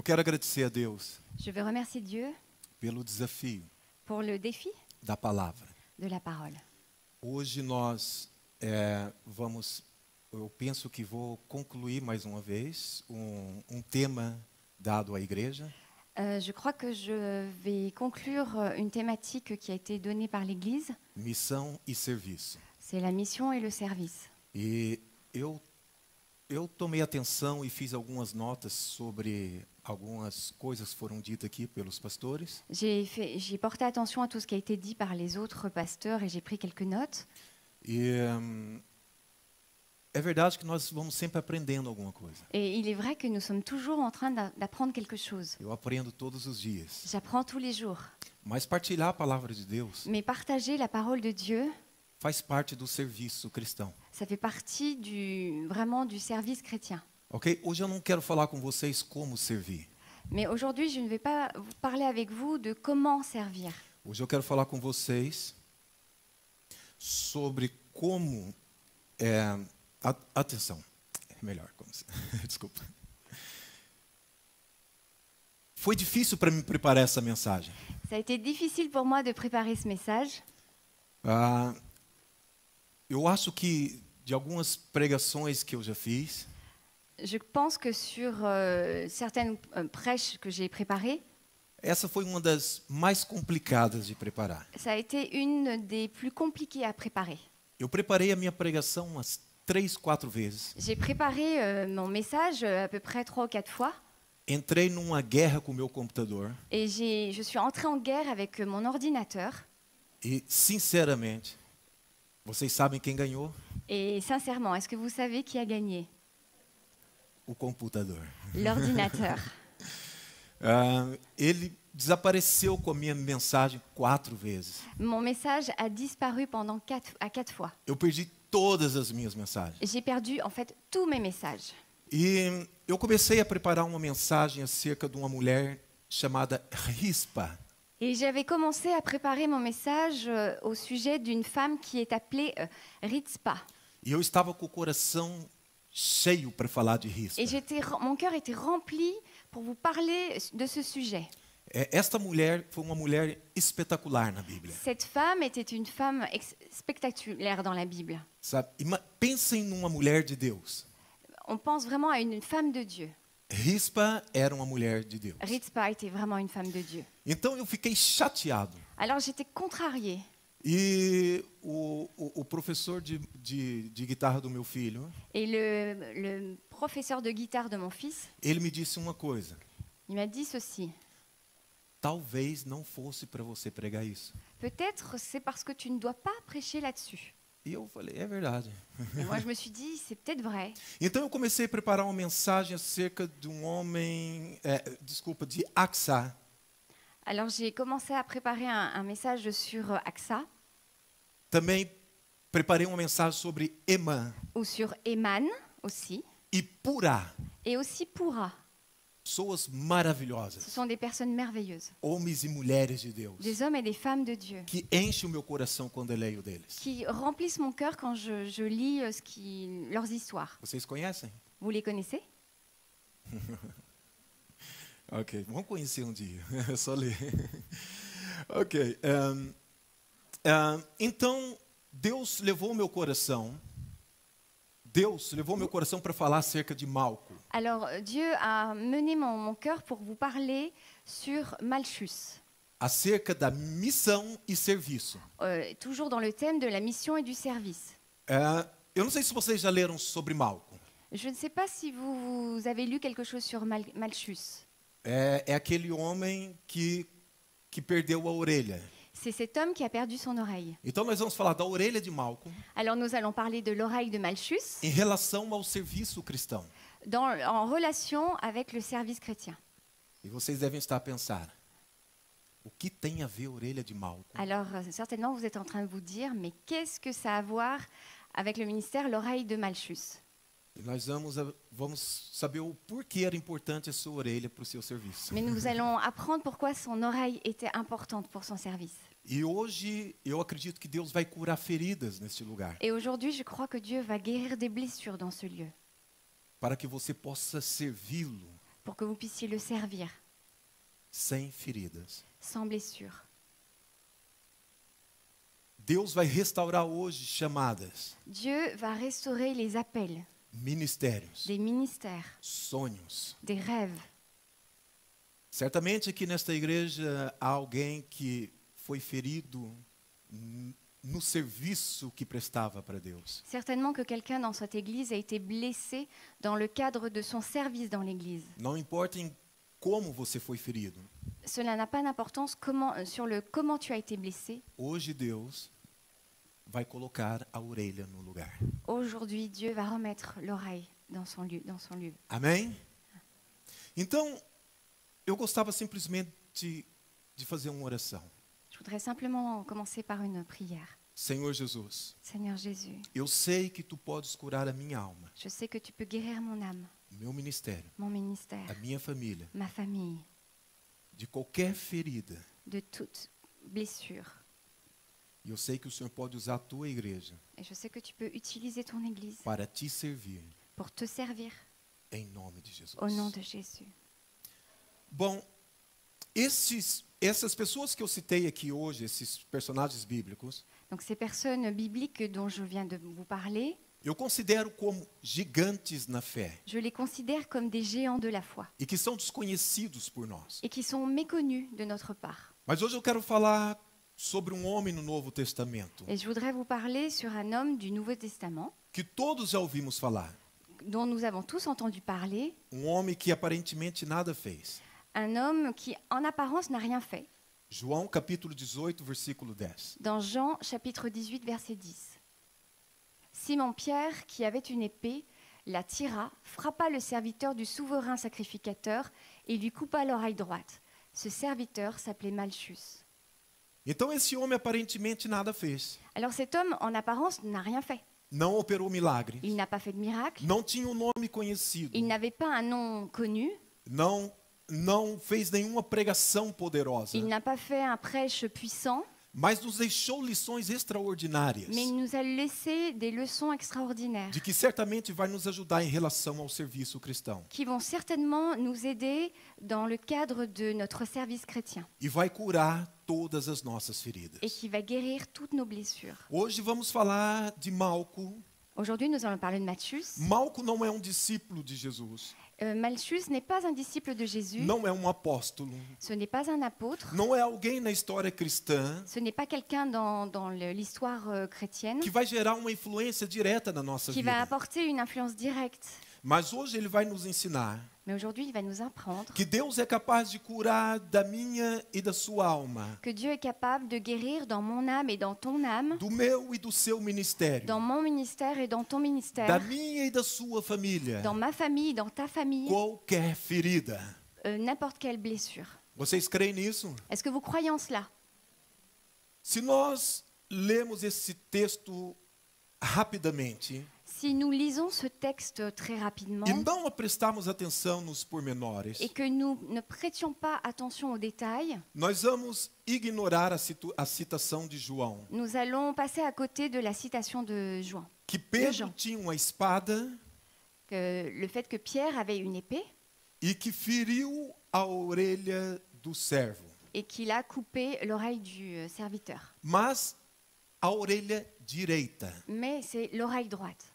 quero agradecer a Deus Je veux remercier Dieu pelo desafio pour le défi da palavra. de la parole. Hoje nós eu penso que vou concluir mais uma vez um tema dado à igreja, Je crois que je vais conclure une thématique qui a été donnée par l'Église. missão e serviço. C'est la mission et le service. E eu tomei atenção e fiz algumas notas sobre algumas coisas que foram ditas aqui pelos pastores. J'ai porté attention à tout ce qui a été dit par les autres pasteurs et j'ai pris quelques notes. E é verdade que nós vamos sempre aprendendo alguma coisa. Et il est vrai que nous sommes toujours en train d'apprendre quelque chose. Eu aprendo todos os dias. J'apprends tous les jours. Mas partilhar a palavra de Deus Mais partager la parole de Dieu, faz parte do serviço cristão. ça fait partie vraiment du service chrétien. Ok? Hoje eu não quero falar com vocês como servir. Mais aujourd'hui, je ne vais pas vous parler avec vous de comment servir. Hoje eu quero falar com vocês sobre como... atenção, é melhor. Desculpa. Foi difícil para me preparar essa mensagem. Ça a été difficile pour moi de préparer ce message. Eu acho que de algumas pregações que eu já fiz, Je pense que sur certaines prêches que j'ai préparées, essa foi uma das mais complicadas de preparar. ça a été une des plus compliquées à préparer. Eu preparei a minha pregação umas 3, 4 vezes. J'ai préparé mon message à peu près 3 ou 4 fois. Entrei numa guerra com o meu computador Et je suis entrée en guerre avec mon ordinateur. e, sinceramente, vocês sabem quem ganhou? Et sincèrement, est-ce que vous savez qui a gagné? O computador. L'ordinateur. Ele desapareceu com a minha mensagem 4 vezes. Mon message a disparu pendant 4 fois. Eu perdi todas as minhas mensagens. J'ai perdu en fait tous mes messages. E eu comecei a preparar uma mensagem acerca de uma mulher chamada Rispa. Et j'avais commencé à préparer mon message au sujet d'une femme qui est appelée Rizpa. E eu estava com o coração cheio para falar de Rispa. Et mon cœur était rempli pour vous parler de ce sujet. Esta mulher foi uma mulher espetacular na Bíblia. Cette femme était une femme spectaculaire dans la Bible. Sabe? Pensem numa mulher de Deus. On pense vraiment à une femme de Dieu. Rispa era uma mulher de Deus. Rizpa était vraiment une femme de Dieu. Então eu fiquei chateado. Alors j'étais contrariée. E o professor de guitarra do meu filho, Et le professeur de guitare de mon fils, ele me disse uma coisa: il m'a dit ceci. talvez não fosse para você pregar isso. Peut-être c'est parce que tu ne dois pas prêcher là-dessus. E eu falei, é verdade. Et moi je me suis dit, c'est peut-être vrai. Então eu comecei a preparar uma mensagem acerca de um homem, de Aqsa. Alors j'ai commencé à préparer un message sur Aqsa Também preparei uma mensagem sobre Emã ou sur Eman aussi, e Purá. et aussi Pura. Pessoas Ce maravilhosas, sont des personnes merveilleuses, homens e mulheres de Deus, des hommes et des femmes de Dieu, que enchem o meu coração quando eu leio deles. qui remplissent mon cœur quand je lis leurs histoires. Vocês conhecem? Vous les connaissez? Ok, vamos conhecer um dia, é só ler. Ok, então Deus levou meu coração para falar acerca de Malco. Alors Dieu a mené mon cœur pour vous parler sur Malchus, Acerca da missão e serviço. toujours dans le thème de la mission et du service. Eu não sei se vocês já leram sobre Malco. Je ne sais pas si vous avez lu quelque chose sur Malchus. É aquele homem que perdeu a orelha. C'est cet homme qui a perdu son oreille. Então nós vamos falar da orelha de Malco Alors nous allons parler de l'oreille de Malchus em relação ao serviço cristão. en relation avec le service chrétien. E vocês devem estar a pensar, o que tem a ver a orelha de Malco Alors certainement vous êtes en train de vous dire, mais qu'est-ce que ça a à voir avec le ministère l'oreille de Malchus? E nós vamos saber o porquê era importante a sua orelha para o seu serviço. Mais nous allons apprendre pourquoi son oreille était importante pour son service. E hoje eu acredito que Deus vai curar feridas neste lugar, Et aujourd'hui, je crois que Dieu va guérir des blessures dans ce lieu, para que você possa servi-lo pour que vous puissiez le servir sem feridas. sans blessure. Deus vai restaurar hoje chamadas, Dieu va restaurer les appels, ministérios, des ministères, sonhos. des rêves. Certamente aqui nesta igreja há alguém que foi ferido no serviço que prestava para Deus. Certainement que quelqu'un dans cette église a été blessé dans le cadre de son service dans l'église. Não importa em como você foi ferido. Cela n'a pas d'importance sur le comment tu as été blessé. Hoje Deus vai colocar a orelha no lugar. Aujourd'hui, Dieu va remettre l'oreille dans son lieu. Amém? Então, eu gostava simplesmente de fazer uma oração. Je voudrais simplement commencer par une prière. Senhor Jesus, Seigneur Jésus, eu sei que tu podes curar a minha alma, je sais que tu peux guérir mon âme, o meu ministério, mon ministère, a minha família, ma famille, de qualquer ferida. de toute blessure. E eu sei que o Senhor pode usar a tua igreja Et je sais que tu peux utiliser ton église para te servir, pour te servir em nome de Jesus. au nom de Jésus. Bom, essas pessoas que eu citei aqui hoje, esses personagens bíblicos, Donc ces personnes bibliques dont je viens de vous parler, eu considero como gigantes na fé je les considère comme des géants de la foi e que são desconhecidos por nós. et qui sont méconnus de notre part. Mas hoje eu quero falar sobre um homem no Novo Testamento Et je voudrais vous parler sur un homme du Nouveau Testament que todos já ouvimos falar. dont nous avons tous entendu parler, Homem que aparentemente nada fez. un homme qui en apparence n'a rien fait. João capítulo 18, versículo 10. Dans Jean chapitre 18 verset 10. Simon-Pierre, qui avait une épée, la tira, frappa le serviteur du souverain sacrificateur et lui coupa l'oreille droite. Ce serviteur s'appelait Malchus. Então esse homem aparentemente nada fez. Alors cet homme, en apparence, n'a rien fait. Não operou milagre. Il n'a pas fait de miracle, Não tinha um nome conhecido. il n'avait pas un nom connu, Não fez nenhuma pregação poderosa. il n'a pas fait un prêche puissant, Mas nos deixou lições extraordinárias. mais il nous a laissé des leçons extraordinaires De que certamente vai nos ajudar em relação ao serviço cristão. qui vont certainement nous aider dans le cadre de notre service chrétien E vai curar todas as nossas feridas. et qui va guérir toutes nos blessures. Hoje vamos falar de Malco. Aujourd'hui, nous allons parler de Malchus. Malco não é um discípulo de Jesus. Malchus n'est pas un disciple de Jésus, Não é um apóstolo. ce n'est pas un apôtre, Não é alguém na história cristã ce n'est pas quelqu'un dans l'histoire chrétienne que vai gerar uma influência direta na nossa qui va vida. apporter une influence directe. Mas hoje ele vai nos ensinar Mais aujourd'hui, il va nous apprendre que Deus é capaz de curar da minha e da sua alma, que Dieu est capable de guérir dans mon âme et dans ton âme, do meu e do seu ministério, dans mon ministère et dans ton da ministère, minha e da sua família, dans ma famille, dans ta famille, qualquer ferida. n'importe quelle blessure. Vocês creem nisso? Est-ce que vous croyez en cela? Se nós lemos esse texto rapidamente Si nous lisons ce texte très rapidement e não prestarmos atenção nos pormenores, et que nous ne prêtions pas attention aux détails, nós vamos ignorar a citação de João, nous allons passer à côté de la citation de Jean. que Pedro Jean. tinha uma espada Que le fait que Pierre avait une épée e que feriu a orelha do servo, et qu'il a coupé l'oreille du serviteur. mas a orelha direita. Mais c'est l'oreille droite.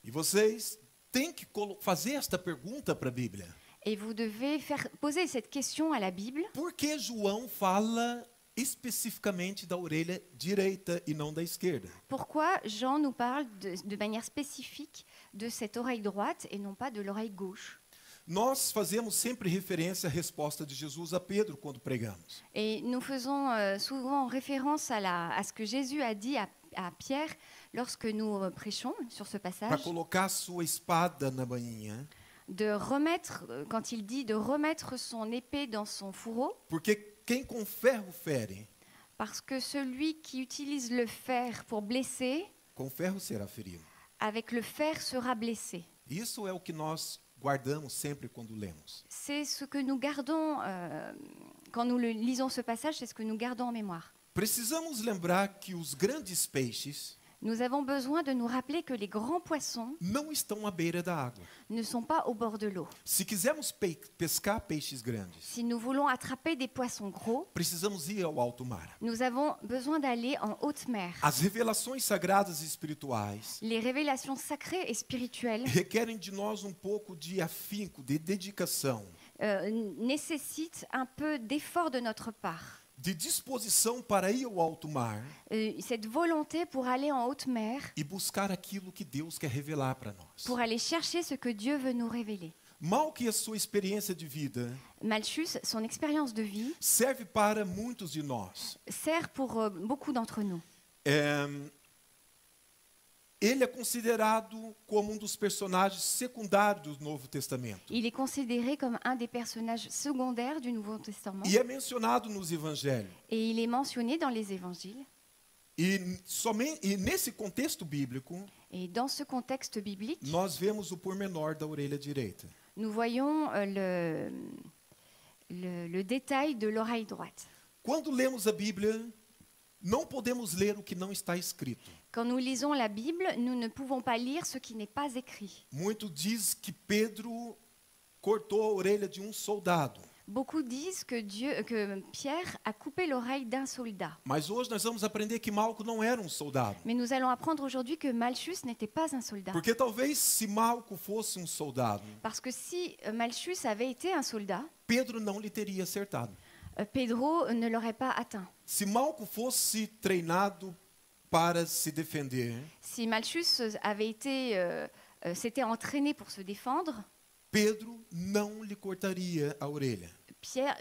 E vocês têm que fazer esta pergunta para a Bíblia. Et vous devez poser cette question à la Bible. Por que João fala especificamente da orelha direita e não da esquerda? Pourquoi Jean nous parle de manière spécifique de cette oreille droite et non pas de l'oreille gauche? Nós fazemos sempre referência à resposta de Jesus a Pedro quando pregamos. Et nous faisons souvent référence à ce que Jésus a dit à Pierre lorsque nous prêchons sur ce Para passage, colocar sua espada na bainha, de remettre, quand il dit de remettre son épée dans son fourreau, porque quem com ferro fere, parce que celui qui utilise le fer pour blesser, com ferro será ferido. avec le fer sera blessé. Isso é o que nós guardamos sempre quando lemos. C'est ce que nous gardons, quand nous lisons ce passage, c'est ce que nous gardons en mémoire. Precisamos lembrar que os grandes peixes Nous avons besoin de nous rappeler que les grands poissons não estão à beira da água. ne sont pas au bord de l'eau. Se quisermos pescar peixes grandes, Si nous voulons attraper des poissons gros, precisamos ir ao alto mar. nous avons besoin d'aller en haute mer. As revelações sagradas e espirituais Les révélations sacrées et spirituelles requerem de nós pouco de afinco, de dedicação, nécessitent un peu d'effort de notre part. de disposição para ir ao alto mar Cette volonté pour aller en haute mer, e buscar aquilo que Deus quer revelar para nós. pour aller chercher ce que Dieu veut nous révéler. Mal que a sua experiência de vida Malchus, son expérience de vie, serve para muitos de nós. sert pour beaucoup d'entre nous. Ele é considerado como dos personagens secundários do Novo Testamento. Il est considéré comme un des personnages secondaires du Nouveau Testament E é mencionado nos evangelhos. et il est mentionné dans les évangiles. E nesse contexto bíblico, Et dans ce contexte biblique, nós vemos o pormenor da orelha direita. nous voyons le détail de l'oreille droite. Quando lemos a Bíblia, não podemos ler o que não está escrito. Quand nous lisons la Bible, nous ne pouvons pas lire ce qui n'est pas écrit. Muito diz que Pedro cortou a orelha de soldado. Beaucoup disent que Pierre a coupé l'oreille d'un soldat. Mas hoje nós vamos aprender que Malco não era soldado. Mais nous allons apprendre aujourd'hui que Malchus n'était pas un soldat. Porque talvez se Malco fosse soldado, Parce que si Malchus avait été un soldat, Pedro não lhe teria acertado. Pedro ne l'aurait pas atteint. Se Malco fosse treinado para se defender, Si Malchus s'était entraîné pour se défendre, Pedro não lhe cortaria a orelha.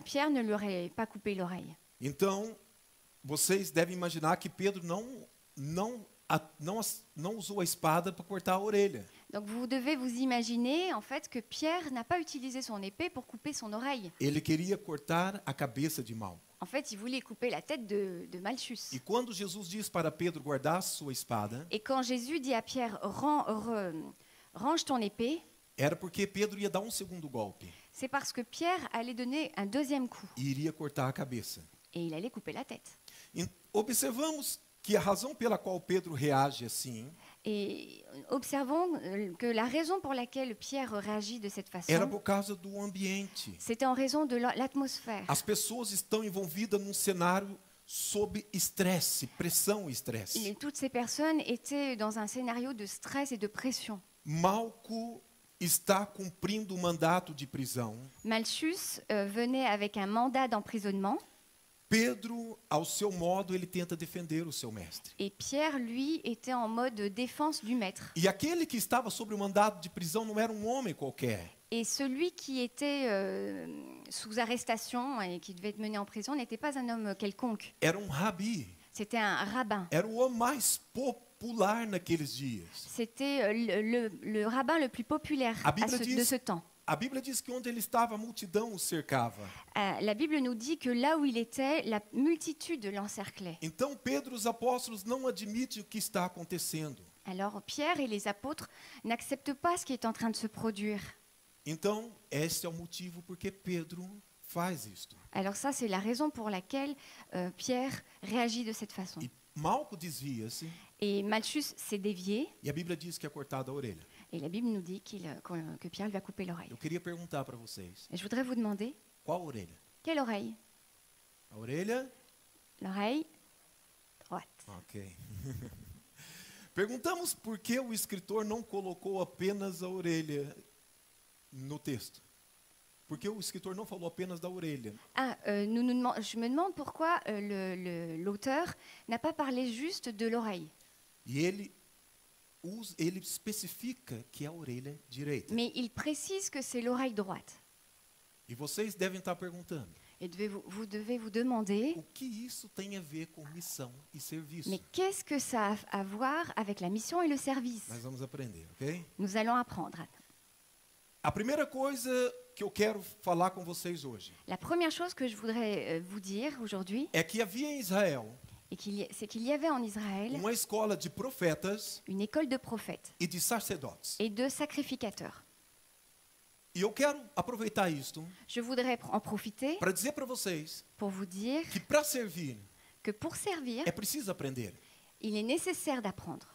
Pierre ne lui aurait pas coupé l'oreille. Então, vocês devem imaginar que Pedro não usou a espada para cortar a orelha. Donc vous devez vous imaginer en fait que Pierre n'a pas utilisé son épée pour couper son oreille. Ele queria cortar a cabeça de Malco. En fait, il voulait couper la tête de Malchus. E quando Jesus diz para Pedro guardar sua espada, Et quand Jésus dit à Pierre, range ton épée, era porque Pedro ia dar segundo golpe c'est parce que Pierre allait donner un deuxième coup e iria cortar a cabeça. et il allait couper la tête. Observamos que a razão pela qual Pedro reage assim Et observons que la raison pour laquelle Pierre réagit de cette era façon, por causa do ambiente. c'était en raison de l'atmosphère. As pessoas estão envolvidas cenário sob estresse, pressão e estresse. Toutes ces personnes étaient dans un scénario de stress et de pression. Malco está cumprindo mandato de prisão. Malchus venait avec un mandat d'emprisonnement Pedro, ao seu modo, ele tenta defender o seu mestre. et Pierre, lui, était en mode défense du maître. E aquele que estava sob o mandato de prisão não era homem qualquer. Et celui qui était sous arrestation et qui devait être mené en prison n'était pas un homme quelconque. Era rabi. C'était un rabbin. Era o homem mais popular naqueles dias. C'était le rabbin le plus populaire de ce temps. A Bíblia diz que onde ele estava, a multidão o cercava. La Bible nous dit que là où il était, la multitude l'encerclait. Então Pedro e os apóstolos não admitem o que está acontecendo. Alors Pierre et les apôtres n'acceptent pas ce qui est en train de se produire. Então, esse é o motivo porque Pedro faz isto. Alors ça, c'est la raison pour laquelle Pierre réagit de cette façon. E Malco desvia-se. Et Malchus s'est dévié. E a Bíblia diz que é cortada a orelha. Et la Bible nous dit que Pierre lui a coupé l'oreille. Eu queria perguntar para vocês. Et je voudrais vous demander, Qual orelha? quelle oreille? A orelha? L'oreille droite. Ok. Perguntamos por que o escritor não colocou apenas a orelha no texto. Por que o escritor não falou apenas da orelha? Je me demande pourquoi l'auteur n'a pas parlé juste de l'oreille. E ele especifica que é a orelha direita. Mais il précise que c'est l'oreille droite. E vocês devem estar perguntando. Et vous devez vous demander, O que isso tem a ver com missão e serviço? mais qu'est-ce que ça a à voir avec la mission et le service? Nós vamos aprender, ok? Nous allons apprendre. A primeira coisa que eu quero falar com vocês hoje La première chose que je voudrais vous dire aujourd'hui, é que havia em Israel c'est qu'il y avait en Israël uma escola de profetas une école de prophètes e de sacerdotes. et de sacrificateurs. E eu quero aproveitar isto Je voudrais en profiter para dizer para vocês pour vous dire que para servir que pour servir, é preciso aprender. Il est nécessaire d'apprendre.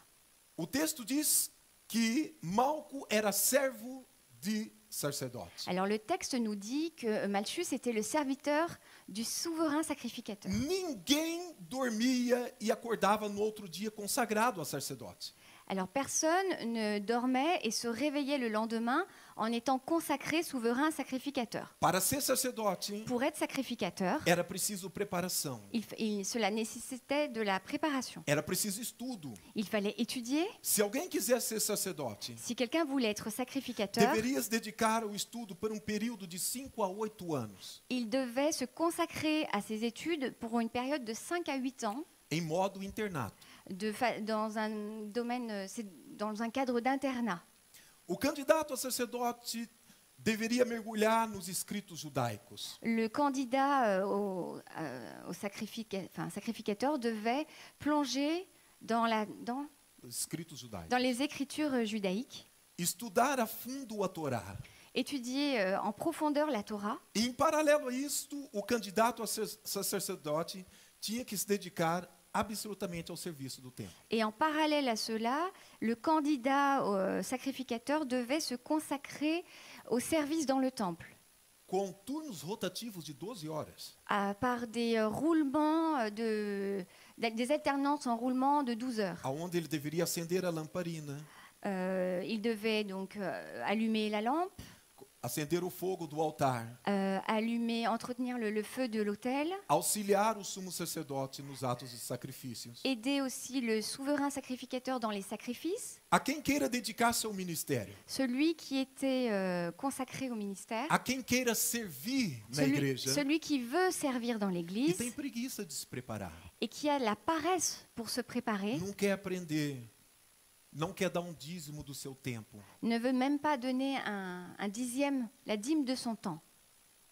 O texto diz que Malco era servo de sacerdote. Alors le texte nous dit que Malchus était le serviteur du souverain sacrificateur. Ninguém dormia e acordava no outro dia consagrado a sacerdote. Alors personne ne dormait et se réveillait le lendemain en étant consacré souverain sacrificateur. Para ser sacerdote, Pour être sacrificateur, era preciso preparação. cela nécessitait de la préparation. Era preciso estudo. Il fallait étudier. Se alguém quisesse ser sacerdote, Si quelqu'un voulait être sacrificateur, deveria se dedicar ao estudo por período de 5 a 8 anos, il devait se consacrer à ses études pour une période de 5 à 8 ans em modo internato. dans un domaine, dans un cadre d'internat. O candidato a sacerdote deveria mergulhar nos escritos judaicos. Le candidat au sacrificateur devait plonger dans Escritos judaicos. les écritures judaïques, Estudar a fundo a Torá. étudier en profondeur la Torah. E em paralelo a isto, o candidato a sacerdote tinha que se dedicar absolutamente ao serviço do templo. Et en parallèle à cela, le candidat sacrificateur devait se consacrer au service dans le temple, Com turnos rotativos de 12 horas. par des roulements, des alternances en roulement de 12 heures. Aonde ele deveria acender a lamparina, Il devait donc allumer la lampe, acender o fogo do altar, entretenir le feu de l'autel, auxiliar o sumo sacerdote nos atos de sacrifícios. aider aussi le souverain sacrificateur dans les sacrifices, A quem queira dedicar-se ao ministério, celui qui était consacré au ministère, a quem queira servir na igreja celui qui veut servir dans e l'Église tem preguiça de se preparar, et qui a la paresse pour se préparer, não quer aprender, não quer dar dízimo do seu tempo. ne veut même pas donner un dixième, la dîme de son temps.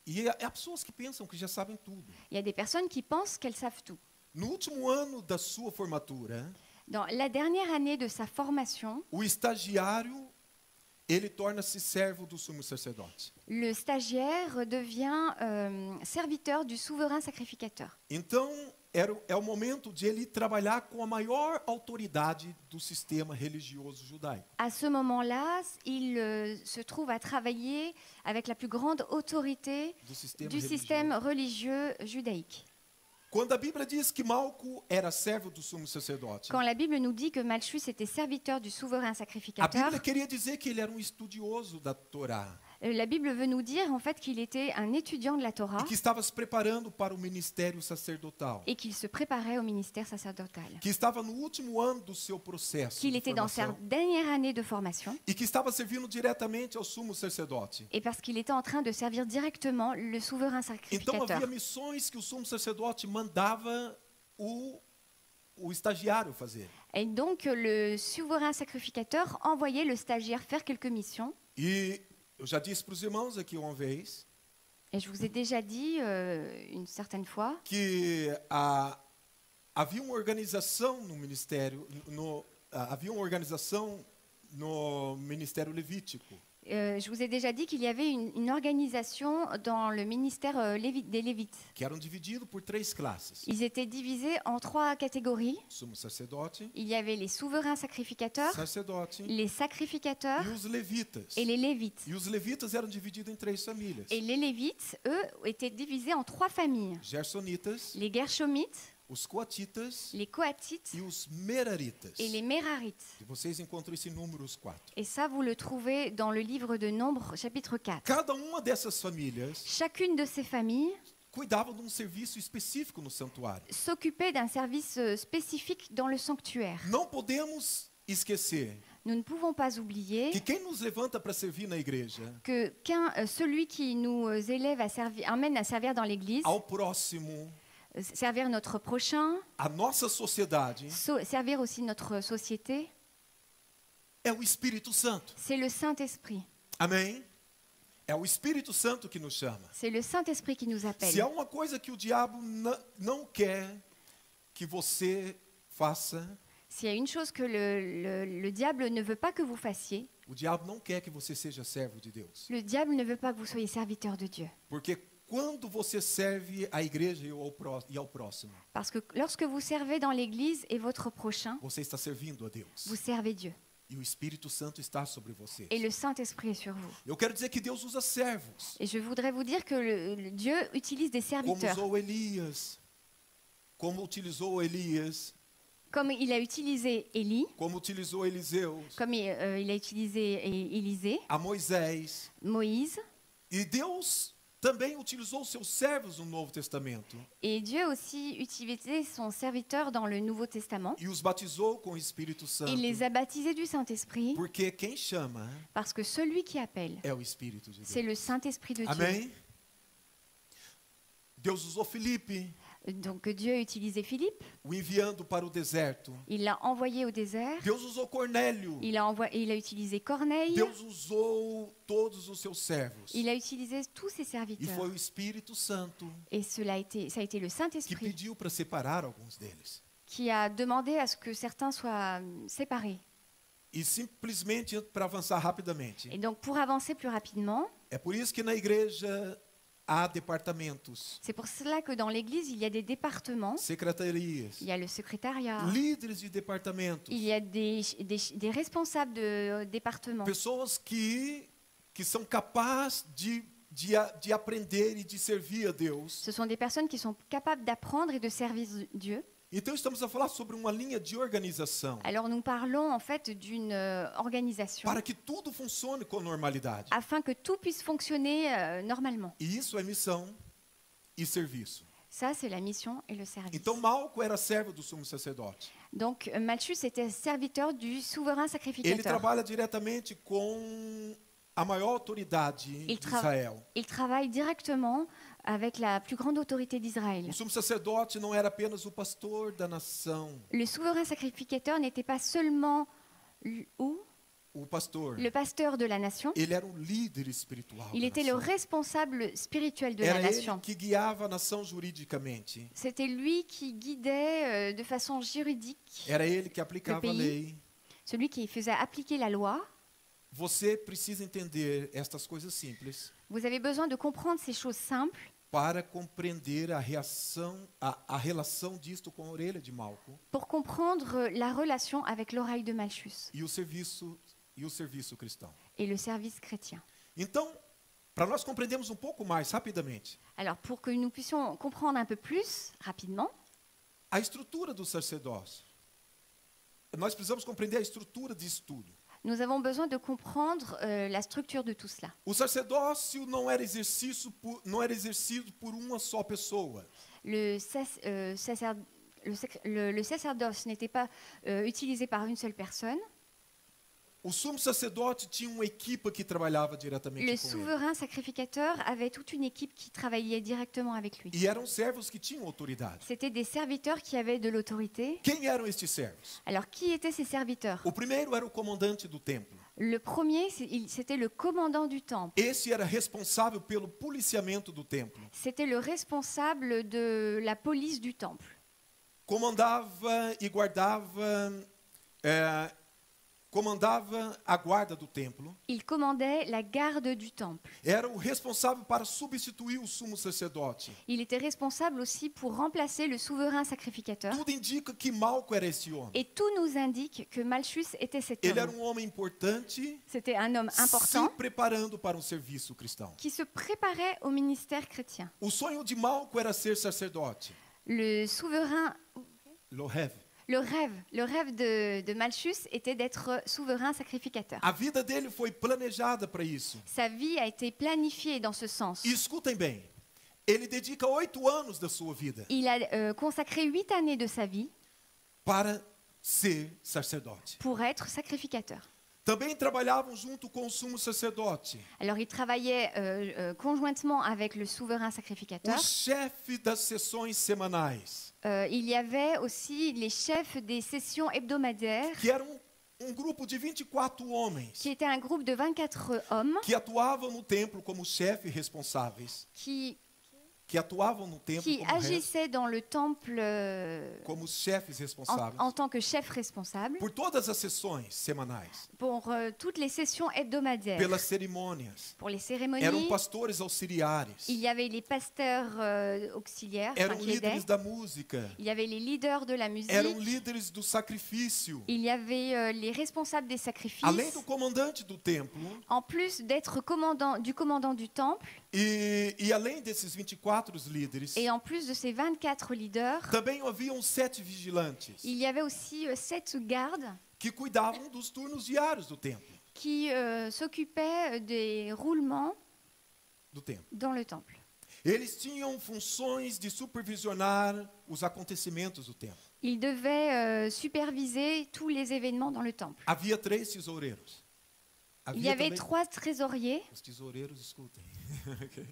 E há pessoas que pensam que já sabem tudo. Il y a des personnes qui pensent qu'elles savent tout. No último ano da sua formatura, Dans la dernière année de sa formation, o estagiário, ele torna-se servo do sumo sacerdote. le stagiaire devient serviteur du souverain sacrificateur. Então, é o momento de ele trabalhar com a maior autoridade do sistema religioso judaico. À ce moment-là, il se trouve à travailler avec la plus grande autorité Do sistema du religioso. système religieux judaïque. Quando a Bíblia diz que Malco era servo do sumo sacerdote, Quand la Bible nous dit que Malchus était serviteur du souverain a sacrificateur, Bíblia queria dizer que ele era estudioso da Torá la Bible veut nous dire en fait qu'il était un étudiant de la Torah e que estava se preparando para o ministério sacerdotal, et qu'il se préparait au ministère sacerdotal. que estava no último ano do seu processo Qu'il de était dans sa formação dernière année de formation e que estava servindo diretamente ao sumo sacerdote. et parce qu'il était en train de servir directement le souverain Então sacrificateur. havia missões que o sumo sacerdote mandava o estagiário fazer. Et donc le souverain sacrificateur envoyait le stagiaire faire quelques missions. E eu já disse para os irmãos aqui uma vez Et je vous ai déjà dit une certaine fois que havia uma organização no ministério, havia uma organização no ministério levítico. je vous ai déjà dit qu'il y avait une organisation dans le ministère des Lévites. Que eram divididos por 3 classes. Ils étaient divisés en 3 catégories. Sumo sacerdote, Il y avait les souverains sacrificateurs, sacerdote les sacrificateurs e os levitas. et les Lévites. E os levitas eram divididos em 3 famílias. Et les Lévites, eux, étaient divisés en 3 familles. Gersonitas, Les Gershomites, os coatitas les Coatites e os meraritas. et les Mérarites. E vocês encontram isso em Números 4. Et ça, vous le trouvez dans le livre de Nombres, chapitre 4. Cada uma dessas famílias Chacune de ces familles cuidava de serviço específico no santuário. s'occupait d'un service spécifique dans le sanctuaire. Não podemos esquecer Nous ne pouvons pas oublier que quem nos levanta para servir na igreja, que celui qui nous élève amène à servir dans l'Église, ao próximo, servir notre prochain, a nossa sociedade, servir aussi notre société, é o Espírito Santo. c'est le Saint-Esprit. Amém? É o Espírito Santo que nos chama. C'est le Saint-Esprit qui nous appelle. Se há uma coisa que o diabo não quer que você faça, S'il y a une chose que le diable ne veut pas que vous fassiez, o diabo não quer que você seja servo de Deus. le diable ne veut pas que vous soyez serviteur de Dieu. Porque quando você serve à igreja e ao próximo, Parce que lorsque vous servez dans l'Église et votre prochain, você está servindo a Deus. vous servez Dieu. E o Espírito Santo está sobre você. Et le Saint-Esprit est sur vous. Eu quero dizer que Deus usa servos. Et je voudrais vous dire que le Dieu utilise des Como serviteurs. usou Elias. Como utilizou Elias. Comme il a utilisé Élie, Como utilizou Eliseu. comme il a utilisé Élisée, A Moisés. Moïse. E Deus também utilizou seus servos no Novo Testamento. Et Dieu aussi utilisé son serviteur dans le Nouveau Testament. E os batizou com o Espírito Santo. Il les a baptisés du Saint-Esprit Porque quem chama parce que celui qui appelle, é o Espírito de c'est Deus. le Saint-Esprit de Dieu. Amém? Deus usou Filipe, Donc Dieu a utilisé Philippe, o enviando para o deserto. il l'a envoyé au désert, Deus usou Cornélio. il a utilisé Corneille, Deus usou todos os seus servos. il a utilisé tous ses E serviteurs. foi o Espírito Santo Et ça a été le que Saint-Esprit pediu para separar alguns deles. qui a demandé à ce que certains soient séparés. E simplesmente para avançar rapidamente. Et donc pour avancer plus rapidement, É por isso que na igreja há departamentos, c'est pour cela que dans l'Église, il y a des départements, secretarias, il y a le secrétariat, líderes de departamentos, il y a des responsables de départements. pessoas que são capazes de aprender e de servir a Deus. Ce sont des personnes qui sont capables d'apprendre et de servir Dieu. Então estamos a falar sobre uma linha de organização Alors nous parlons en fait d'une organisation para que tudo funcione com normalidade. afin que tout puisse fonctionner normalement. E isso é missão e serviço. Ça, c'est la mission et le service. Então Malco era servo do sumo sacerdote. Donc Malchus était serviteur du souverain Ele sacrificateur. trabalha diretamente com a maior autoridade de Israel. Il travaille directement avec la plus grande autorité d'Israël. O sumo sacerdote não era apenas o pastor da nação, Le souverain sacrificateur n'était pas seulement o pastor. le pasteur de la nation, Ele era um líder espiritual. il da était le nação. responsable spirituel de la Era ele nation. que guiava a nação juridicamente. C'était lui qui guidait de façon juridique, Era ele que aplicava a pays. lei. celui qui faisait appliquer la loi. Você precisa entender estas coisas simples Vous avez besoin de comprendre ces choses simples para compreender a relação disto com a orelha de Malco pour comprendre la relation avec l'oreille de Malchus e o serviço cristão. et le service chrétien. Então, para nós compreendermos um pouco mais rapidamente Alors, pour que nous puissions comprendre un peu plus rapidement, a estrutura do sacerdócio, nós precisamos compreender a estrutura disso tudo. nous avons besoin de comprendre la structure de tout cela. O sacerdócio não era exercido por uma só pessoa. Le sacerdoce n'était pas utilisé par une seule personne. O sumo sacerdote tinha uma equipe que trabalhava diretamente Le com ele. souverain sacrificateur avait toute une équipe qui travaillait directement avec lui. E eram servos que tinham autoridade. C'était des serviteurs qui avaient de l'autorité. Quem eram estes servos? Alors, qui étaient ces serviteurs? O primeiro era o comandante do templo. Le premier, c'était le commandant du temple. Esse era responsável pelo policiamento do templo. C'était le responsable de la police du temple. Comandava e comandava a guarda do templo. Il commandait la garde du temple. Era o responsável para substituir o sumo sacerdote. Il était responsable aussi pour remplacer le souverain sacrificateur. Tudo indica que Malco era esse homem. Et tout nous indique que Malchus était cet Ele era homme. homem importante, C'était un homme se important preparando para um serviço cristão. qui se préparait au ministère chrétien. O sonho de Malco era ser sacerdote. Le souverain, Lohev. le rêve de Malchus était d'être souverain sacrificateur. A vida dele foi planejada para isso. Sa vie a été planifiée dans ce sens. E escutem bem, ele dedica 8 anos da sua vida Il a consacré 8 années de sa vie para ser sacerdote. pour être sacrificateur. Também trabalhavam junto com o sumo sacerdote, Alors il travaillait conjointement avec le souverain o sacrificateur. chefe das sessões semanais, Il y avait aussi les chefs des sessions hebdomadaires, que eram grupo de 24 homens qui était un groupe de 24 hommes que atuavam no templo como chefes responsáveis, qui que atuavam no templo qui como, agissaient dans le temple como os chefes responsáveis en tant que chef responsable por todas as sessões semanais, pour toutes les sessions hebdomadaires, pelas cerimônias. pour les Eram cérémonies. pastores auxiliares, Il y avait les pasteurs auxiliaires enfin, eram qui aidaient. líderes da música, Il y avait les leaders de la musique. eram líderes do sacrifício. Il y avait les responsables des sacrifices. Além do comandante do templo, En plus d'être du commandant du temple, e além desses 24 líderes, et en plus de ces 24 leaders, também haviam 7 vigilantes il y avait aussi 7 gardes que cuidavam dos turnos diários do templo. qui s'occupaient des roulements Do templo. dans le temple. Eles tinham funções de supervisionar os acontecimentos do templo. Ils devaient superviser tous les événements dans le temple. Havia 3 tesoureiros. Il y avait também- 3 trésoriers. Os tesoureiros, escutem. Ok.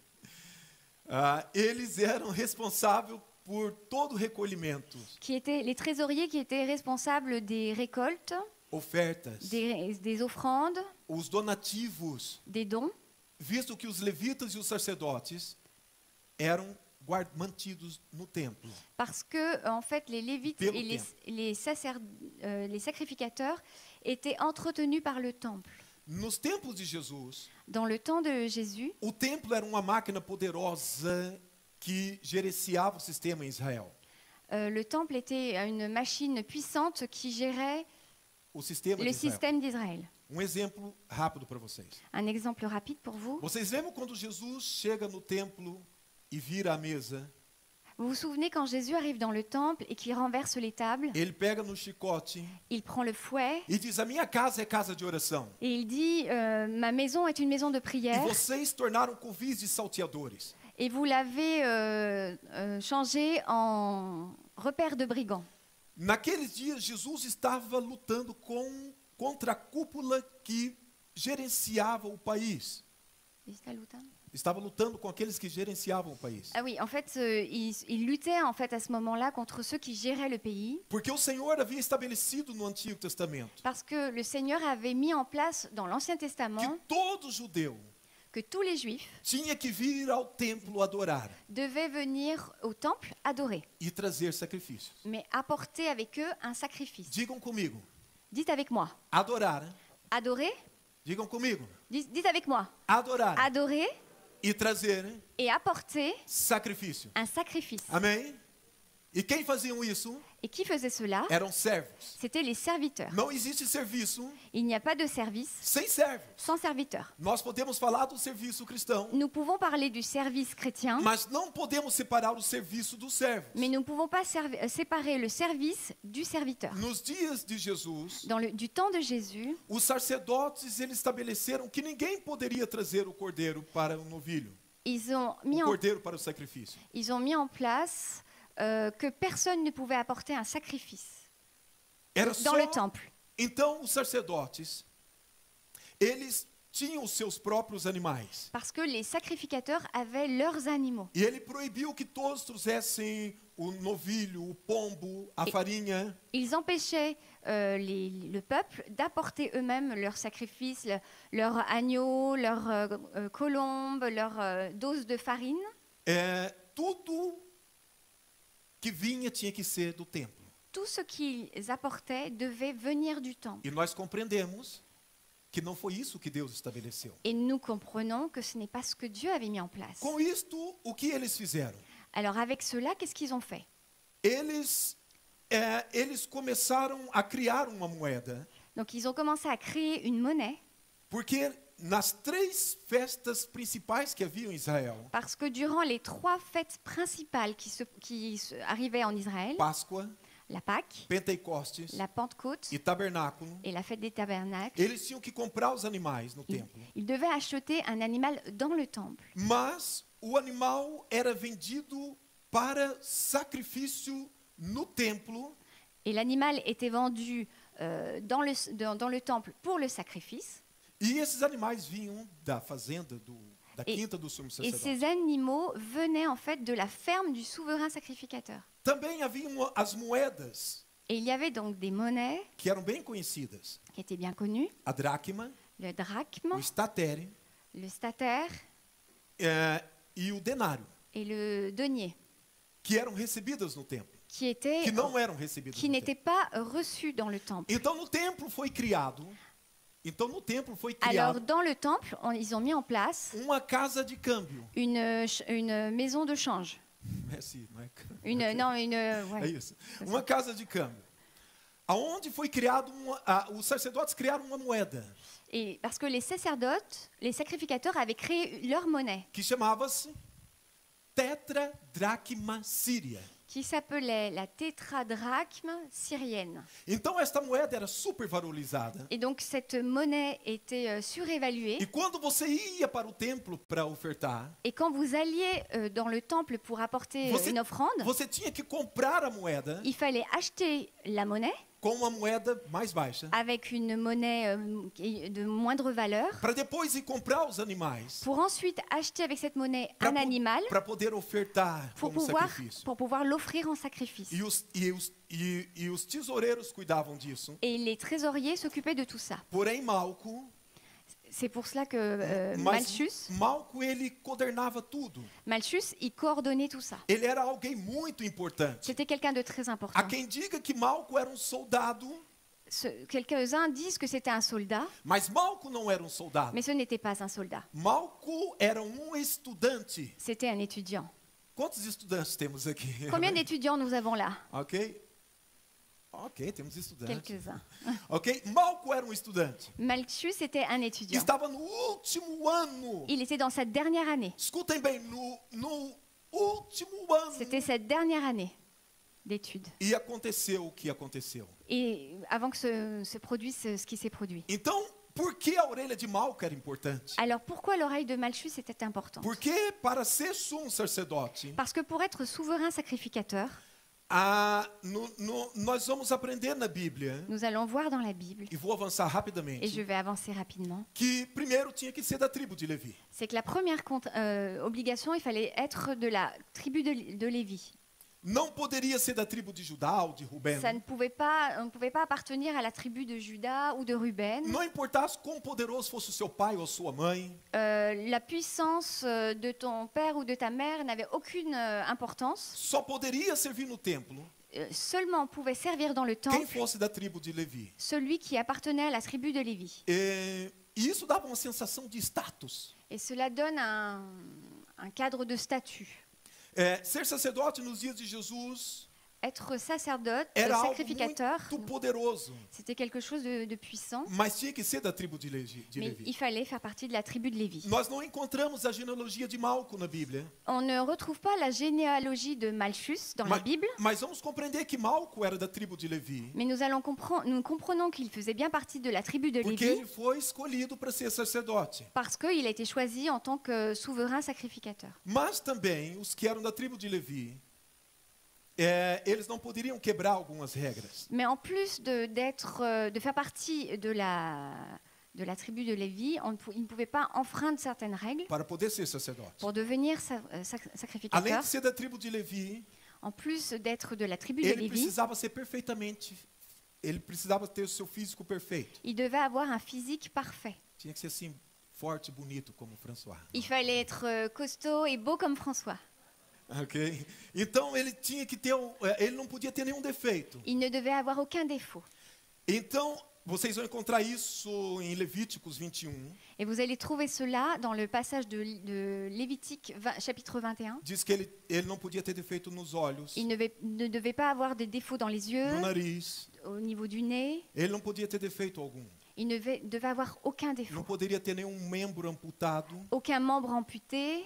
Eles eram responsáveis por todo o recolhimento, Les trésoriers qui étaient responsables des récoltes, ofertas, des offrandes, os donativos, des dons, visto que os levitas e os sacerdotes eram mantidos no templo. parce que en fait les Lévites Pelo et temple. les sacrificateurs étaient entretenus par le temple. Nos tempos de Jesus, Dans le temps de Jésus, o templo era uma máquina poderosa que gerenciava o sistema em Israel. le temple était une machine puissante qui gérait O sistema le de Israel. système d'Israël. Exemplo rápido para vocês. Un exemple rapide pour vous. Vocês lembram quando Jesus chega no templo e vira a mesa? Vous vous souvenez quand Jésus arrive dans le temple et qu'il renverse les tables, Ele pega no chicote il prend le fouet e diz: a minha casa é casa de oração. et il dit ma maison est une maison de E prière vocês tornaram covis de salteadores. et vous l'avez changé en repère de brigands. Naqueles dias, Jesus estava lutando contra a cúpula que gerenciava o país. Estava lutando com aqueles que gerenciavam o país. Ah oui, en fait, il luttait en fait à ce moment-là contre ceux qui géraient le pays, Porque o Senhor havia estabelecido no Antigo Testamento parce que le Seigneur avait mis en place dans l'Ancien que Testament todo judeu que tous les Juifs tinha que vir ao templo adorar devaient venir au temple adorer, e trazer sacrifícios. mais apporter avec eux un sacrifice. Digam comigo, Dites avec moi, adorar. adorer, Digam comigo, dites avec moi, adorar adorer e trazer et apporter sacrifício. un sacrifice. Amém? E quem faziam isso Et qui faisait cela? eram servos. C'était les serviteurs. Não existe serviço Il n'y a pas de service sem servos. sans serviteurs. Nós podemos falar do serviço cristão, Nous pouvons parler du service chrétien, mas não podemos separar o serviço dos servos. mais nous ne pouvons pas séparer le service du serviteur. Nos dias de Jesus, Du temps de Jésus, os sacerdotes eles estabeleceram que ninguém poderia trazer o cordeiro para o novilho, ils ont o cordeiro para o sacrifício. mis en place que personne ne pouvait apporter un sacrifice Era dans só. le temple. Então os sacerdotes, eles tinham os seus próprios animais. Parce que les sacrificateurs avaient leurs animaux. E ele proibiu que todos trouxessem o novilho, o pombo, a farinha. Ils empêchaient le peuple d'apporter eux-mêmes leurs sacrifices, leurs agneaux, leurs colombes, leurs doses de farine. Tudo que vinha tinha que ser do templo. Tout ce qu'ils apportaient devait venir du temple. E nós compreendemos que não foi isso que Deus estabeleceu. Et nous comprenons que ce n'est pas ce que Dieu avait mis en place. Com isto, o que eles fizeram? Alors avec cela, qu'est-ce qu'ils ont fait? Eles começaram a criar uma moeda, Donc ils ont commencé à créer une monnaie, porque nas 3 festas principais que haviam em Israel, parce que durant les 3 fêtes principales qui arrivaient en Israël, Páscoa, la Pâque, Pentecostes la Pentecôte e Tabernáculo, et la fête des tabernacles, eles tinham que comprar os animais no templo. ils devaient acheter un animal dans le temple. Mas o animal era vendido para sacrifício no templo. Et l'animal était vendu dans le temple pour le sacrifice. E esses animais vinham da fazenda, da quinta do sumo Et sacerdote. ces animaux venaient en fait de la ferme du souverain sacrificateur. Também haviam as moedas, Et il y avait donc des monnaies que eram bem conhecidas. qui étaient bien connues, A dracma, le drachme, o statere le statère e o denário. et le denier, que eram recebidas no templo, qui não eram recebidas no templo. n'étaient pas reçus dans le temple. Então no templo foi criado, Alors dans le temple, ils ont mis en place uma casa de câmbio. Une maison de change. Merci, Ouais. É isso. Uma casa de câmbio. Aonde foi criado os sacerdotes criaram uma moeda. Et parce que les sacerdotes, les sacrificateurs avaient créé leur monnaie. Que chamava-se tetradracma síria. Qui s'appelait la tétradrachme syrienne. Então esta moeda era super valorizada. Et donc cette monnaie était surévaluée. E quando você ia para o templo para ofertar, et quand vous alliez dans le temple pour apporter une offrande, você tinha que comprar a moeda. Il fallait acheter la monnaie. Com uma moeda mais baixa. Avec une monnaie de moindre valeur. Para depois ir comprar os animais. Pour ensuite acheter avec cette monnaie un animal. Para poder ofertar como sacrifício. Pour pouvoir l'offrir en sacrifice. E os tesoureiros cuidavam disso. Et les trésoriers s'occupaient de tout ça. Porém Malco. C'est pour cela que Malchus, Malco ele coordenava tudo. Malchus, il coordonnait tout ça. Ele era alguém muito importante. C'était quelqu'un de très important. Há quem diga que Malco era soldado. Quelques-uns disent que c'était un soldat. Mas Malco não era soldado. Mais ce n'était pas un soldat. Malco era estudante. C'était un étudiant. Quantos estudantes temos aqui? Combien d'étudiants nous avons là? Ok, temos estudantes. Quelques-uns. Ok, Malco era estudante. Malchus était un étudiant. Estava no último ano. Il était dans sa dernière année. Escutem bem, no último ano. C'était cette dernière année d'études. E aconteceu o que aconteceu. Et avant que se produise ce qui s'est produit. Então, por que a orelha de Malco era importante? Alors pourquoi l'oreille de Malchus était importante? Porque para ser sumo sacerdote. Parce que pour être souverain sacrificateur. Nós vamos aprender na Bíblia. Nous allons voir dans la Bible. E vou avançar rapidamente. Et je vais avancer rapidement. Que primeiro tinha que ser da tribo de Levi. C'est que la première obligation, il fallait être de la tribu de Lévi. Não poderia ser da tribo de Judá ou de Ruben. On ne pouvait pas appartenir à la tribu de Juda ou de Ruben. Não importasse quão poderoso fosse o seu pai ou sua mãe. La puissance de ton père ou de ta mère n'avait aucune importance. Só poderia servir no templo. Seulement pouvait servir dans le temple. Quem fosse da tribo de Levi. Celui qui appartenait à la tribu de Lévi. E isso dava uma sensação de status. Et cela donne un cadre de statut. Ser sacerdote nos dias de Jesus être sacerdote, sacrificateur, c'était quelque chose de puissant. Mas tinha que ser da tribo de Lévi. Mais il fallait faire partie de la tribu de Lévi. Nós não encontramos a genealogia de Malco na Bíblia. On ne retrouve pas la généalogie de Malchus dans la Bible. Mas vamos compreender que Malco era da tribo de Levi. Mais nous comprenons qu'il faisait bien partie de la tribu de Porque Lévi. Ele foi escolhido para ser sacerdote. Parce qu'il a été choisi en tant que souverain sacrificateur. Mas também os que eram da tribo de Levi, eles não poderiam quebrar algumas regras. Mais en plus de faire partie de la tribu de Lévi, ils ne pouvaient pas enfreindre certaines règles para poder ser sacerdote. Pour devenir sacrificateur. Além de ser da tribo de Levi, en plus d'être de la tribu de ele Lévi, precisava ser perfeitamente, ele precisava ter o seu físico perfeito. Il devait avoir un physique parfait. Tinha que ser assim forte, bonito como François. Il fallait être costaud et beau comme François. Ok. Então ele tinha que ter, ele não podia ter nenhum defeito. Il ne devait avoir aucun défaut. Então vocês vão encontrar isso em Levíticos 21. Et vous allez trouver cela dans le passage de Lévitique chapitre 21. Diz que ele não podia ter defeito nos olhos. Il ne devait pas avoir de défauts dans les yeux. No nariz. Au niveau du nez. Ele não podia ter defeito algum. Il ne devait avoir aucun défaut. Não poderia ter nenhum membro amputado. Aucun membre amputé.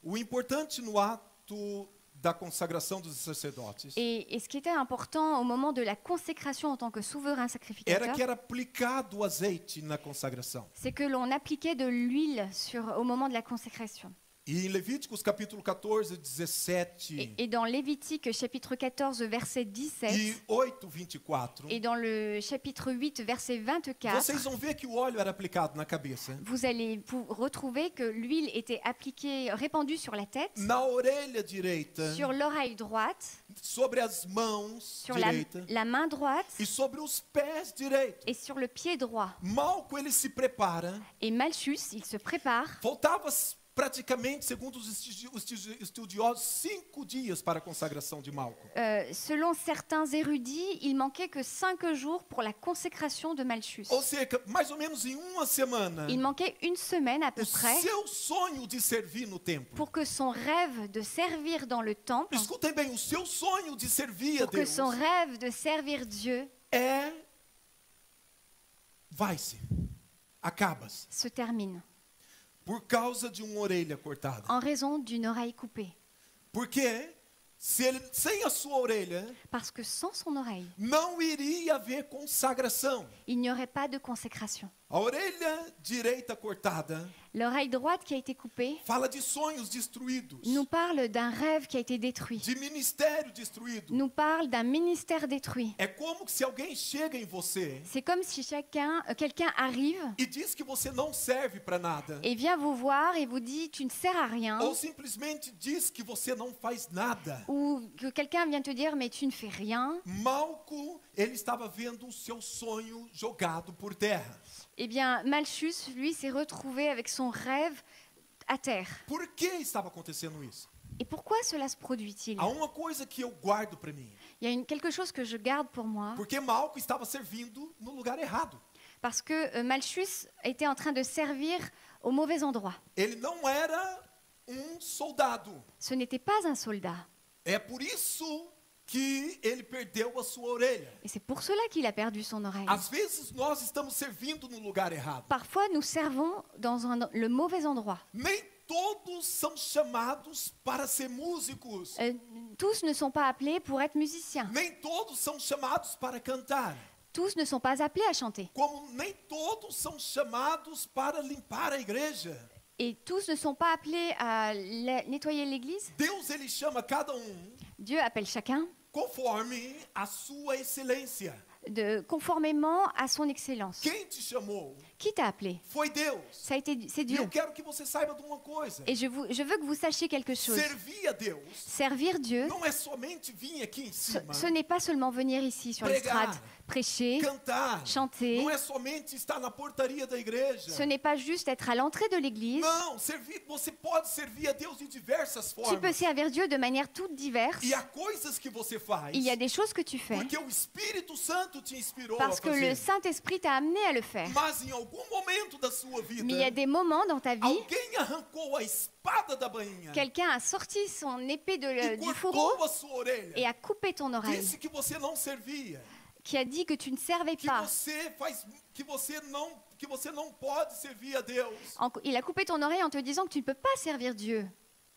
O importante no ato da consagração dos sacerdotes. Et ce qui était important au moment de la consécration en tant que souverain sacrificateur, era que era aplicado azeite na consagração. C'est que l'on appliquait de l'huile au moment de la consécration. E em Levíticos capítulo 14, 17. Et dans Lévitique chapitre 14 verset 17. E 8, 24. Et dans le chapitre 8 verset 24. Vocês vão ver que o óleo era aplicado na cabeça. Vous allez retrouver que l'huile était appliquée, répandue sur la tête. Na orelha direita. Sur l'oreille droite. Sobre as mãos sur direita. La main droite. E sobre os pés direitos. Et sur le pied droit. Malco ele se prepara. Et Malchus, il se prépare. Faltava praticamente, segundo os estudiosos, 5 dias para a consagração de Malco. Selon certains érudits, il manquait que 5 jours pour la consécration de Malchus. Ou seja, mais ou menos em uma semana, Il manquait une semaine à peu o près seu sonho de servir no templo. pour que son rêve de servir dans le temple, Escutem bem, o seu sonho de servir a pour que Deus son rêve de servir Dieu vai-se, acaba-se, se termine por causa de uma orelha cortada. en raison d'une oreille coupée. Porque sem a sua orelha, Parce que sans son oreille, não iria haver consagração. il n'y aurait pas de consécration. A orelha direita cortada L'oreille droite qui a été coupée fala de sonhos destruídos, nous parle d'un rêve qui a été détruit, de ministério destruído. nous parle d'un ministère détruit. É como que se alguém chega em você C'est comme si quelqu'un arrive e diz que você não serve para nada, et vient vous voir et vous dit tu ne sers à rien, ou simplesmente diz que você não faz nada. ou que quelqu'un vient te dire mais tu ne fais rien. Malco, ele estava vendo o seu sonho jogado por terra. Eh bien, Malchus, lui, s'est retrouvé avec son rêve à terre. Por que estava acontecendo isso? Et pourquoi cela se produit-il? Há uma coisa que eu guardo para mim. Il y a quelque chose que je garde pour moi, Porque Malco estava servindo no lugar errado. parce que Malchus était en train de servir au mauvais endroit. Ele não era soldado. Ce n'était pas un soldat. É por isso que ele perdeu a sua orelha. Et c'est pour cela qu'il a perdu son oreille. Às vezes nós estamos servindo no lugar errado. Parfois, nous servons dans le mauvais endroit. Nem todos são chamados para ser músicos. Tous ne sont pas appelés pour être musiciens. Nem todos são chamados para cantar. Tous ne sont pas appelés à chanter. Como nem todos são chamados para limpar a igreja. Et tous ne sont pas appelés à nettoyer l'église. Deus, ele chama cada Dieu appelle chacun conforme a sua excelência. conformément à son excellence. Quem te chamou? Qui t'a appelé? Foi Deus. C'est E Dieu. eu quero que você saiba de uma coisa. Et je veux que vous sachiez quelque chose. Servir a Deus Servir Dieu, não é somente vir aqui em cima, ce n'est pas seulement venir ici sur Pregar. l'estrade, prêcher, cantar. chanter. Não é somente estar na portaria da igreja. Ce n'est pas juste être à l'entrée de l'église. Não, você pode servir a Deus de diversas Tu peux formas. servir Dieu de manière toute diverse. E há coisas que você faz Il y a des choses que tu fais porque o Espírito Santo te inspirou parce a que fazer. le Saint-Esprit t'a amené à le faire. Mas em algum momento da sua vida, Mais il y a des moments dans ta vie, alguém arrancou a espada da bainha quelqu'un a sorti son épée e du fourreau cortou a sua orelha. et a coupé ton oreille, Disse que você não servia, qui a dit que tu ne servais que pas. você não pode servir a Deus. Il a coupé ton oreille en te disant que tu ne peux pas servir Dieu.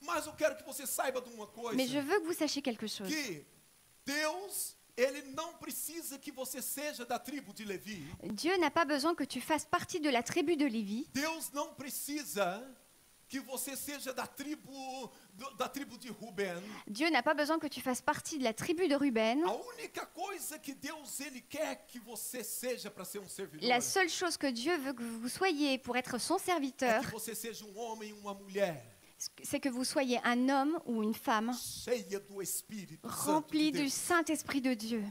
Mas eu quero que você saiba de uma coisa. Mais je veux que vous sachiez quelque chose. Que Deus, ele não precisa que você seja da tribo de Levi. Dieu n'a pas besoin que tu fasses partie de la tribu de Lévi. Deus não precisa que você seja da tribo de Ruben. Dieu n'a pas besoin que tu fasses partie de la tribu de Ruben. A única coisa que Deus ele quer que você seja para ser servidor. La seule chose que Dieu veut que vous soyez pour être son É serviteur, que você seja homem e uma mulher c'est que vous soyez un homme ou une femme cheia do Espírito Santo rempli de du Deus. Saint-Esprit de Dieu.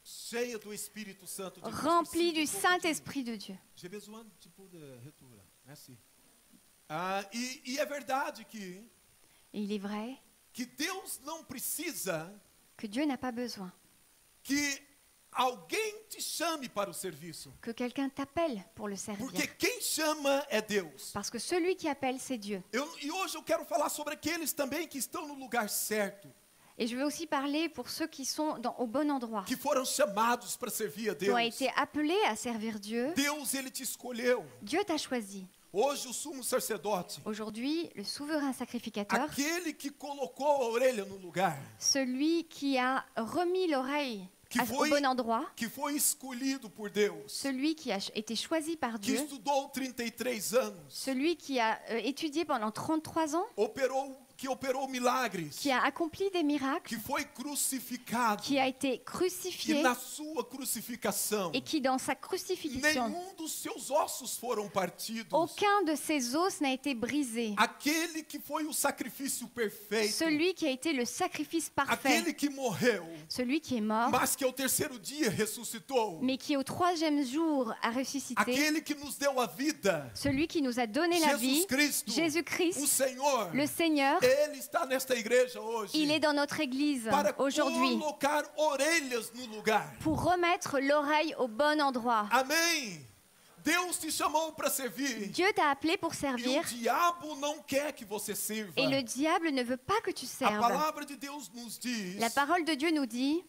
Cheia do Espírito Santo de Deus. Rempli du Saint-Esprit de Dieu. J'ai besoin de tipo de retura. Merci. E é verdade que Et il est vrai Deus não precisa que Dieu n'a pas besoin que alguém te chame para o serviço. que quelqu'un t'appelle pour le servir. Porque quem chama é Deus. Parce que celui qui appelle, c'est Dieu. E hoje eu quero falar sobre aqueles também que estão no lugar certo, Et je veux aussi parler pour ceux qui sont au bon endroit, que foram chamados para servir a qui ont Deus. été appelés à servir Dieu. Deus, ele te escolheu. Dieu t'a choisi. Hoje o sumo sacerdote, Aujourd'hui, le souverain sacrificateur, aquele que colocou a orelha no lugar, celui qui a remis l'oreille que au bon endroit, foi escolhido por Deus, celui qui a été choisi par que Dieu, estudou 33 anos, celui qui a étudié pendant 33 ans, operou que operou milagres, qui a accompli des miracles, que foi crucificado, qui a été e crucifié na sua crucificação, et qui, dans sa crucifixion, nenhum dos seus ossos foram partidos. aucun de ses os n'a été brisé. Aquele que foi o sacrifício perfeito, Celui qui a été le sacrifice parfait, aquele que morreu, celui qui est mort, mas que ao terceiro dia ressuscitou, mais qui au 3e jour a ressuscité, aquele que nos deu a vida, celui qui nous a donné la vie, Jesus Cristo, o Jésus-Christ, Senhor, le Seigneur, Ele está nesta igreja hoje il est dans notre église para aujourd'hui colocar orelhas no lugar. pour remettre l'oreille au bon endroit. Amém. Deus te chamou para servir. Dieu t'a appelé pour E o servir diabo não quer que você sirva. et le diable ne veut pas que tu A serves. palavra de Deus nos diz La parole de Dieu nous dit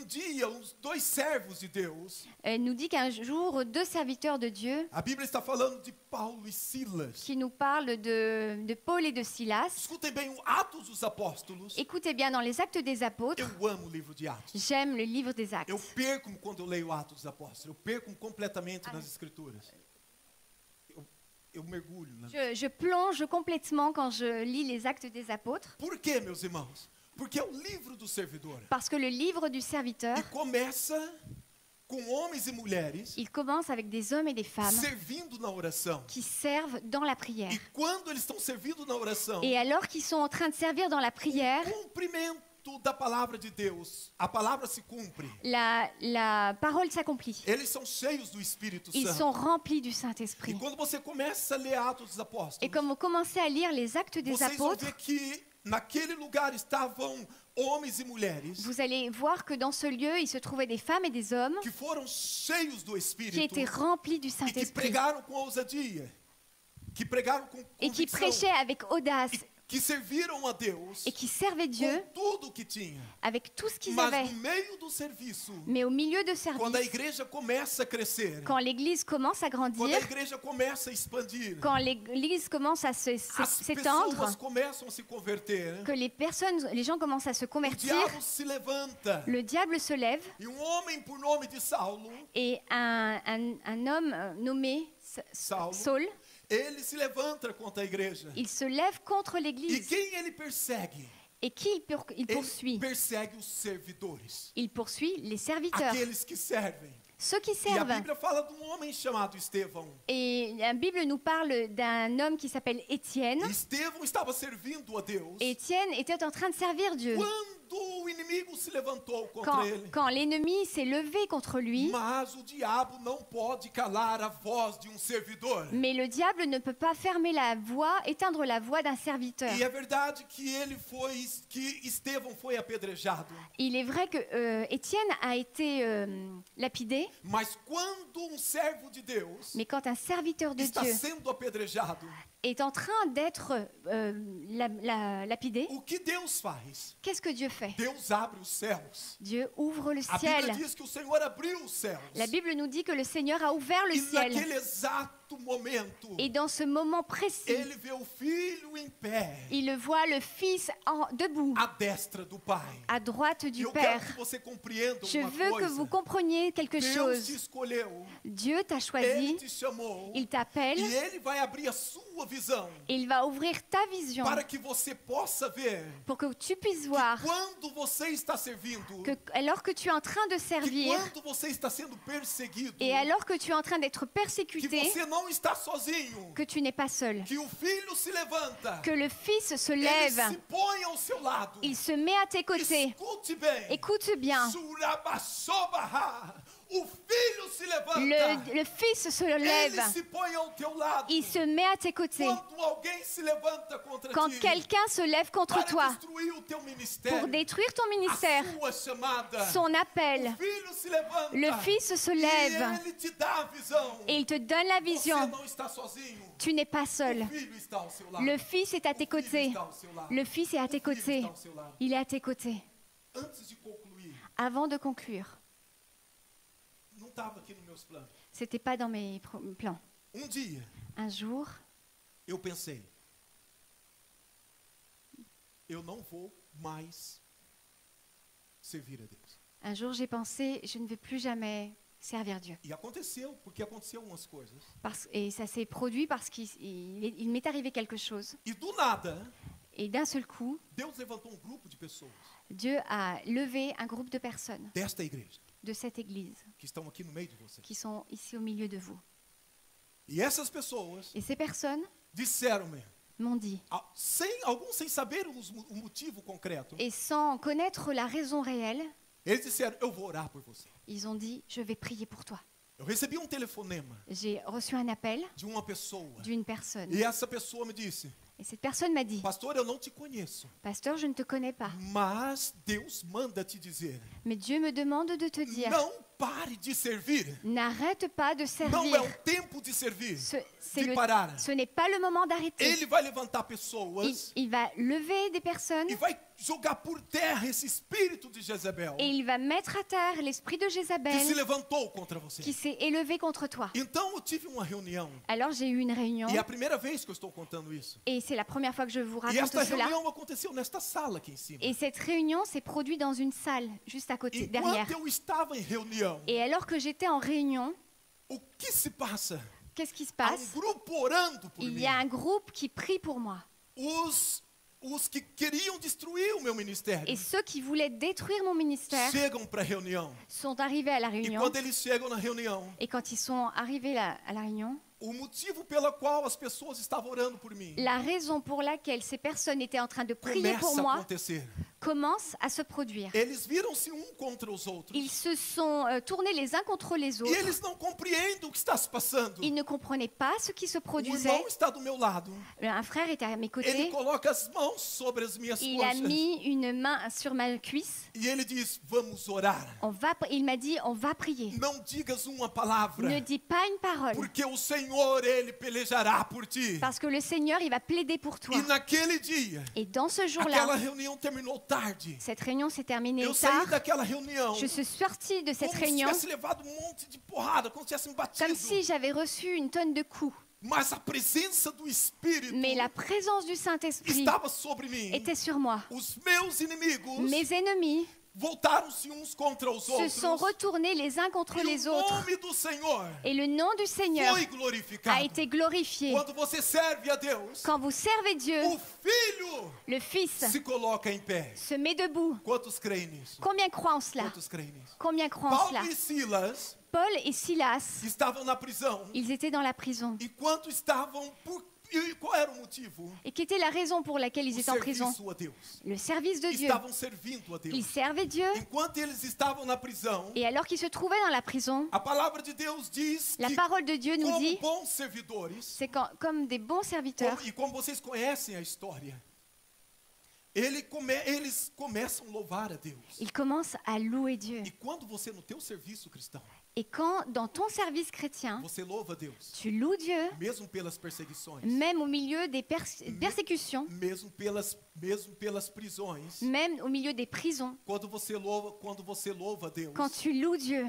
dia, os dois servos de Deus, Elle nous dit qu'un jour, 2 serviteurs de Dieu, a Bíblia está falando de Paulo e Silas. qui nous parlent de Paul et de Silas, Escutem bem o Atos dos Apóstolos. écoutez bien, dans les Actes des Apôtres, Eu amo o livro de Atos. j'aime le livre des Actes. Eu perco-me quando eu leio Atos dos Apóstolos. Eu perco-me completamente nas Escrituras. Eu mergulho. Je plonge complètement quand je lis les Actes des Apôtres, Por quê, meus irmãos? Porque é o livro do servidor. parce que le livre du serviteur, E começa com homens e mulheres il commence avec des hommes et des femmes servindo na oração. qui servent dans la prière. E quando eles estão servindo na oração, Et alors qu'ils sont en train de servir dans la prière, cumprimento da palavra de Deus, a palavra se cumpre. la parole s'accomplit. Eles são cheios do Espírito Ils Santo. sont remplis du E Saint-Esprit. quando você começa a ler Atos dos Apóstolos, Et comme vous commencez à lire les Actes des vocês vão Apôtres, ver que naquele lugar estavam homens e mulheres vous allez voir que dans ce lieu, il se trouvait des femmes et des hommes que foram cheios do qui Espírito étaient remplis du e que Saint-Esprit pregaram com ousadia, que pregaram com et qui convicção, prêchaient avec audace que serviram a Deus et qui servaient Dieu com tudo o que tinha. avec tout ce qu'ils Mas avaient. no meio do serviço, Mais au milieu de quando a service, igreja começa a crescer, quand l'Église commence à quando a grandir, igreja começa a expandir, quand l'Église commence à as s'étendre, pessoas começam a se converter, que les gens commencent à se o convertir, diabo se levanta le diable se lève e homem por nome de Saulo, et un homme nommé Saulo, Saul, ele se levanta contra a igreja. il se lève contre E l'Église. quem ele persegue? Et qui il Ele poursuit? persegue os servidores, Il poursuit les serviteurs, aqueles que servem. ceux qui E a servent. Bíblia fala de homem chamado Estevão. Et la Bible nous parle d'un homme qui s'appelle Étienne. E Estevão estava servindo a Deus. Étienne était en train de servir Dieu. Quando o inimigo se levantou contra ele. Quand l'ennemi s'est levé contre lui, Mas o diabo não pode calar a voz de servidor. mais le diable ne peut pas fermer la voix, éteindre la voix d'un serviteur. E é verdade que Estevão foi apedrejado. Il est vrai que Étienne a été lapidé, Mas quando servo de Deus mais quand un serviteur de está Dieu sendo apedrejado, est en train d'être lapidé, o que Deus faz? qu'est-ce que Dieu fait? Deus abre os céus. Dieu ouvre le A Bíblia ciel. diz que o Senhor abriu os céus. La Bible nous dit que le Seigneur a ouvert le E ciel. naquele exato momento, Et dans ce moment précis, ele vê o filho em pé, il le voit le Fils debout, à destra do Pai. à droite E du eu quero Père. que você compreenda Je uma veux que coisa. vous compreniez quelque Deus te chose. escolheu, Dieu t'a Ele choisi, te chamou, il t'appelle, e Ele vai abrir a sua visão il va ouvrir ta vision para que você possa ver pour que tu puisses voir quando você está servindo, que alors que tu es en train de que servir quando você está sendo perseguido, et alors que tu es en train d'être que persécuté, você não está sozinho, que tu n'es pas seul, que o filho se levanta, que le Fils se ele lève, se põe ao seu lado. il se met à tes côtés. Escute bem. Écoute bien, Surabasobaha. O filho se levanta. le Fils se Ele lève, se põe ao teu lado. il se met à tes côtés. Quando alguém se levanta contra Quand ti, quelqu'un se lève contre para toi destruir o teu ministério, pour détruire ton a ministère, sua chamada, son appel, o filho se levanta. le Fils se E lève ele te dá a visão. et il te donne la Você vision. não está sozinho. Tu n'es pas seul. O filho está ao seu lado. Le Fils est à tes O filho côtés. está ao seu lado. Le Fils est à tes O filho côtés. está ao seu lado. Il est à tes côtés. Antes de concluir, Avant de conclure, não estava aqui nos meus planos. c'était pas dans mes plans. Dia, Un jour, eu pensei, eu não vou mais servir a Deus. un jour, j'ai pensé, je ne vais plus jamais servir Dieu. E aconteceu, porque aconteceu umas coisas. Et ça s'est produit parce qu'il m'est arrivé quelque chose. E do nada, Et d'un seul coup, Deus levantou grupo de pessoas Dieu a levé un groupe de personnes desta igreja de cette église que estão aqui no meio de vocês. qui sont ici au milieu de vous. E essas pessoas Et ces personnes disseram-me, m'ont dit, alguns sem saber o motivo concreto, et sans connaître la raison réelle, eles disseram, eu vou orar por você. ils ont dit, je vais prier pour toi. Eu recebi telefonema J'ai reçu un appel de uma pessoa. d'une personne. E essa pessoa me disse, Et cette personne m'a dit, pastor, eu não te conheço, pasteur, je ne te connais pas, mas Deus manda te dizer, mais Dieu me demande de te dire, não pare de servir. n'arrête pas de Não servir. é o tempo de servir, de Ce parar. n'est pas le moment d'arrêter. Ele vai levantar pessoas Il va lever des personnes e vai jogar por terra esse espírito de Jezebel et il va mettre à terre l'esprit de que se Jézabel levantou contra você. qui s'est élevé contre toi. Então eu tive uma reunião Alors j'ai eu une réunion e é a primeira vez que eu estou contando isso. et c'est la première fois que je vous E raconte esta cela. reunião aconteceu nesta sala aqui em cima. Et cette réunion s'est produite dans une salle juste à côté, derrière. Enquanto eu estava em reunião, Et alors que j'étais en réunion, o que se passa? qu'est-ce qui se Há passe? grupo orando por Il mim. y a un groupe qui prie pour moi. Os que queriam destruir o meu ministério Et ceux qui voulaient détruire mon ministère chegam para a reunião. sont arrivés à la E réunion. quando eles chegam na reunião, Et quand ils sont arrivés à la réunion, o motivo pelo qual as pessoas estavam orando por mim la raison pour laquelle ces personnes étaient en train de prier pour começa a moi acontecer. commence à se produire. Eles viram-se contra os outros. Ils se sont tournés les uns contre les E autres. eles não compreendem o que está se passando. Ils ne comprenaient pas ce qui se O produisait. irmão está do meu lado. Un frère était à mes Ele côtés. coloca as mãos sobre as minhas Il a coxas. mis une main sur ma cuisse. E ele diz, vamos orar. Il m'a dit, on va prier. Não digas uma palavra. Ne dis pas une parole. Porque o Senhor, Ele pelejará por ti. Parce que le Seigneur, il va plaider pour toi. E naquele dia, Et dans ce aquela jour-là, reunião terminou tarde. cette réunion s'est terminée Eu saí tard. daquela reunião Je suis sortie de cette como se réunion tivesse levado monte de porrada, como se tivesse me batido. comme si j'avais reçu une tonne de coups. Mas a presença do Espírito Mais la présence du Saint-Esprit estava sobre mim. était sur moi. Os meus inimigos Mes ennemis voltaram-se uns contra os se outros. sont retournés les uns contre E les o autres. nome do Senhor Et le nom du Seigneur foi glorificado. a été glorifié. Quando você serve a Deus, Quand vous servez Dieu, o Filho le Fils se coloca em pé. se met debout. Quantos creem nisso? Combien croient en cela? Quantos creem nisso? Combien croient en cela? Paulo e Silas Paul et Silas, estavam na prisão. ils étaient dans la prison. Enquanto estavam, e qual era o motivo? Et quelle était la raison pour laquelle ils O étaient en prison? serviço a Deus. Le service de Dieu. Estavam servindo a Deus. Ils servaient Dieu. Enquanto eles estavam na prisão, Et alors qu'ils se trouvaient dans la prison, a palavra de Deus diz la que, parole de Dieu nous como dit, bons servidores, c'est comme des bons serviteurs, e como vocês conhecem a história, eles começam a louvar a Deus. ils commencent à louer Dieu. E quando você no teu serviço cristão, Et quand dans ton service chrétien, você louva a Deus, tu loues Dieu, mesmo pelas perseguições, même au milieu des persécutions, mesmo pelas prisões, même au milieu des prisons, quando você louva a Deus, quand tu loues Dieu,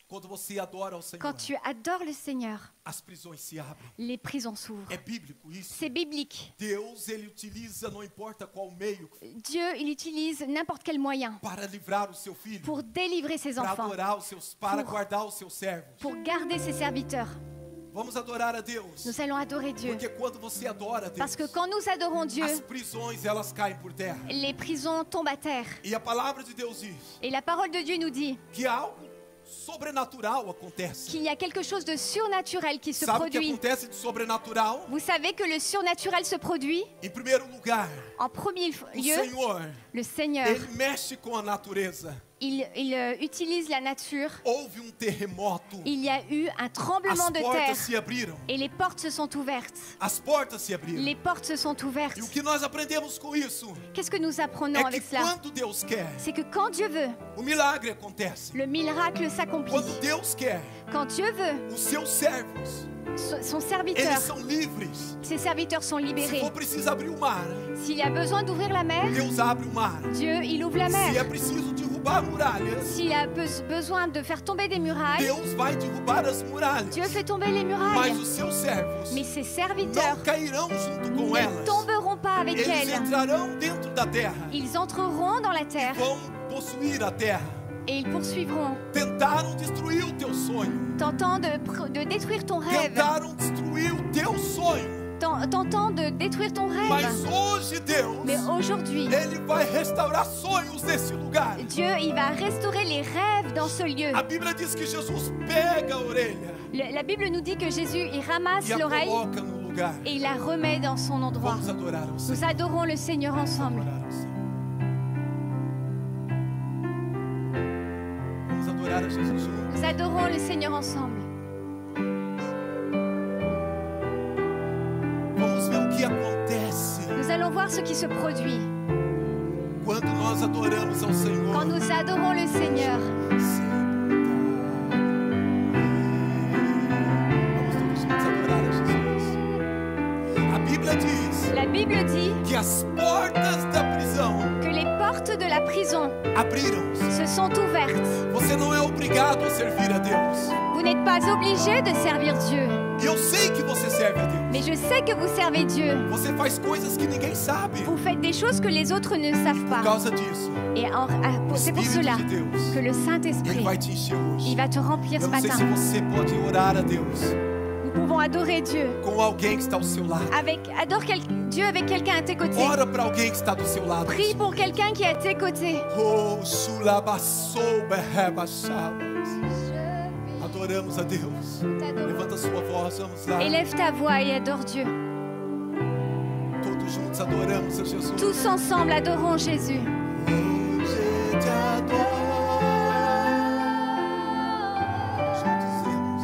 quando você adora ao Senhor, quand tu adores le Seigneur, as prisões se abrem. les prisons s'ouvrent. É bíblico isso. C'est biblique. Deus, ele utiliza, não importa qual meio, Dieu, il utilise n'importe quel moyen para livrar o seu filho, pour délivrer ses para enfants, adorar os seus, para Pour- guardar os seus servos. pour garder ses serviteurs. Vamos adorar a Deus. Nous allons adorer Dieu. Porque quando você adora a Deus, Parce que quand nous adorons Dieu, as prisões elas caem por terra. les prisons tombent à terre. E a palavra de Deus diz Et la parole de Dieu nous dit que algo sobrenatural acontece. qu'il y a quelque chose de surnaturel qui se Sabe o que produit. acontece de sobrenatural? Vous savez que le surnaturel se produit Em primeiro lugar, en premier o lieu, Senhor, le Seigneur. ele mexe com a natureza. Il utilise la nature. Houve terremoto. Il y a eu un tremblement As de portas terre se abriram. et les portes se sont ouvertes. As portas se abriram. Les portes se sont ouvertes. E o que nós aprendemos com isso Qu'est-ce que nous apprenons é que avec cela? quando Deus quer, C'est que quand Dieu veut, o milagre acontece. le miracle s'accomplit. Quando Deus quer, Quand Dieu veut, os seus servos, son eles serviteur, são livres. ses serviteurs sont Se libérés. for preciso abrir o mar, S'il y a besoin d'ouvrir la mer, Deus abre o mar. Dieu, il ouvre la Se é mer. preciso derrubar muralhas, S'il a besoin de faire tomber des murailles, Deus vai derrubar as muralhas. Dieu fait tomber les Mas murailles. os seus servos Mais ses serviteurs não cairão junto com ne elas. tomberont pas avec Eles elles. entrarão dentro da terra. Ils entreront dans la terre Vão possuir a terra. et ils poursuivront, Tentaram destruir o teu sonho. tentant de détruire ton rêve, Tentaram destruir o teu sonho. tentant de détruire ton rêve. Mas hoje, Deus, Mais aujourd'hui, Ele vai restaurar sonhos nesse lugar. Dieu, il va restaurer les rêves dans ce lieu. A Bíblia diz que Jesus pega a orelha La Bible nous dit que Jésus, il ramasse e a l'oreille coloca no lugar. et il la remet dans son endroit. Vamos adorar ao Senhor. Nous adorons le Seigneur ensemble. Adorar ao Senhor. Vamos adorar a Jesus juntos. Nous adorons le Seigneur ensemble. Vamos ver o que acontece Nous allons voir ce qui se produit quando nós adoramos ao Senhor. quand nous adorons le Seigneur. Vamos todos juntos adorar a Jesus. A Bíblia diz La Bible dit que as portas da prisão que les portes de la prison abriram-se. se sont ouvertes. Você não é obrigado a servir a Deus. Vous n'êtes pas obligé de servir Dieu. E eu sei que você serve a Deus. Mais je sais que vous servez Dieu. Você faz coisas que ninguém sabe. Vous faites des choses que les autres ne savent Por pas. causa disso, Et c'est pour Espírito cela de Deus, que le Ele Saint-Esprit, vai te encher hoje. il va te remplir ce Eu não sei se matin. você pode orar a Deus Nous pouvons adorer Dieu. com alguém que está ao seu lado. Dieu avec quelqu'un à tes côtés. Ora para alguém que está do seu lado. Prie pour quelqu'un qui est à tes côtés. Oh, shulabassou berrebashabas. Adoramos a Deus. Levanta sua voz, vamos lá. Élève ta voix et adore Dieu. Todos juntos adoramos a Jesus. Tous ensemble adorons Jésus. Hoje te adoro. Juntos irmos.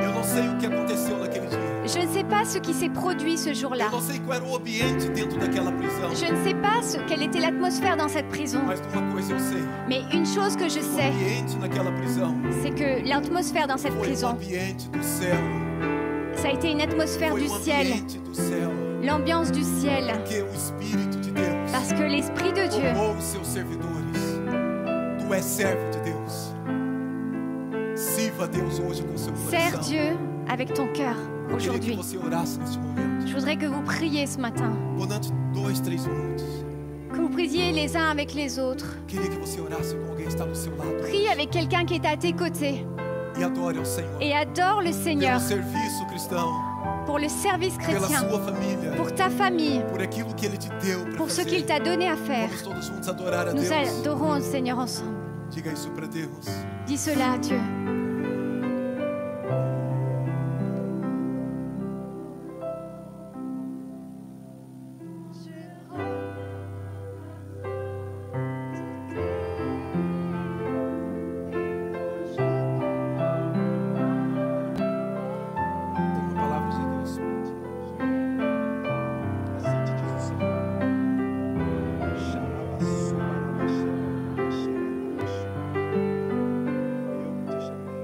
Eu não sei o que aconteceu naquele dia. Je ne sais pas ce qui s'est produit ce jour-là. Eu não sei qual era o ambiente dentro daquela prisão. Je ne sais pas quelle était l'atmosphère dans cette prison. Mas de uma coisa eu sei. Mais une chose que je O sais, ambiente naquela prisão c'est que l'atmosphère dans cette foi o prison, ambiente do céu. ça a été une atmosphère Foi du o ciel. ambiente do céu. L'ambiance du ciel. Porque o Espírito de Deus Parce que l'Esprit de Dieu formou os seus servidores. Tu és servo de Deus. Sirva a Deus hoje com seu sert coração. Dieu avec ton cœur Eu queria que aujourd'hui. você orasse neste momento. Je voudrais que vous priez ce matin. Durante 2, 3 minutos. Que vous prisiez les uns avec les autres. Eu queria que você orasse com alguém que está do seu lado. Prie avec quelqu'un qui est à tes côtés. E adore ao Senhor. Et adore le Seigneur Pelo serviço cristão. pour le service Pela chrétien, sua família. pour ta famille, Por aquilo que Ele te deu para pour ce fazer. qu'il t'a donné à faire. Vamos todos juntos adorar a Nous Deus. adorons le Seigneur ensemble. Diga isso para Deus. Dis cela à Dieu. Tem uma palavra de Deus. Assim te diz o Senhor. Eu te chamei. Eu te escolhi.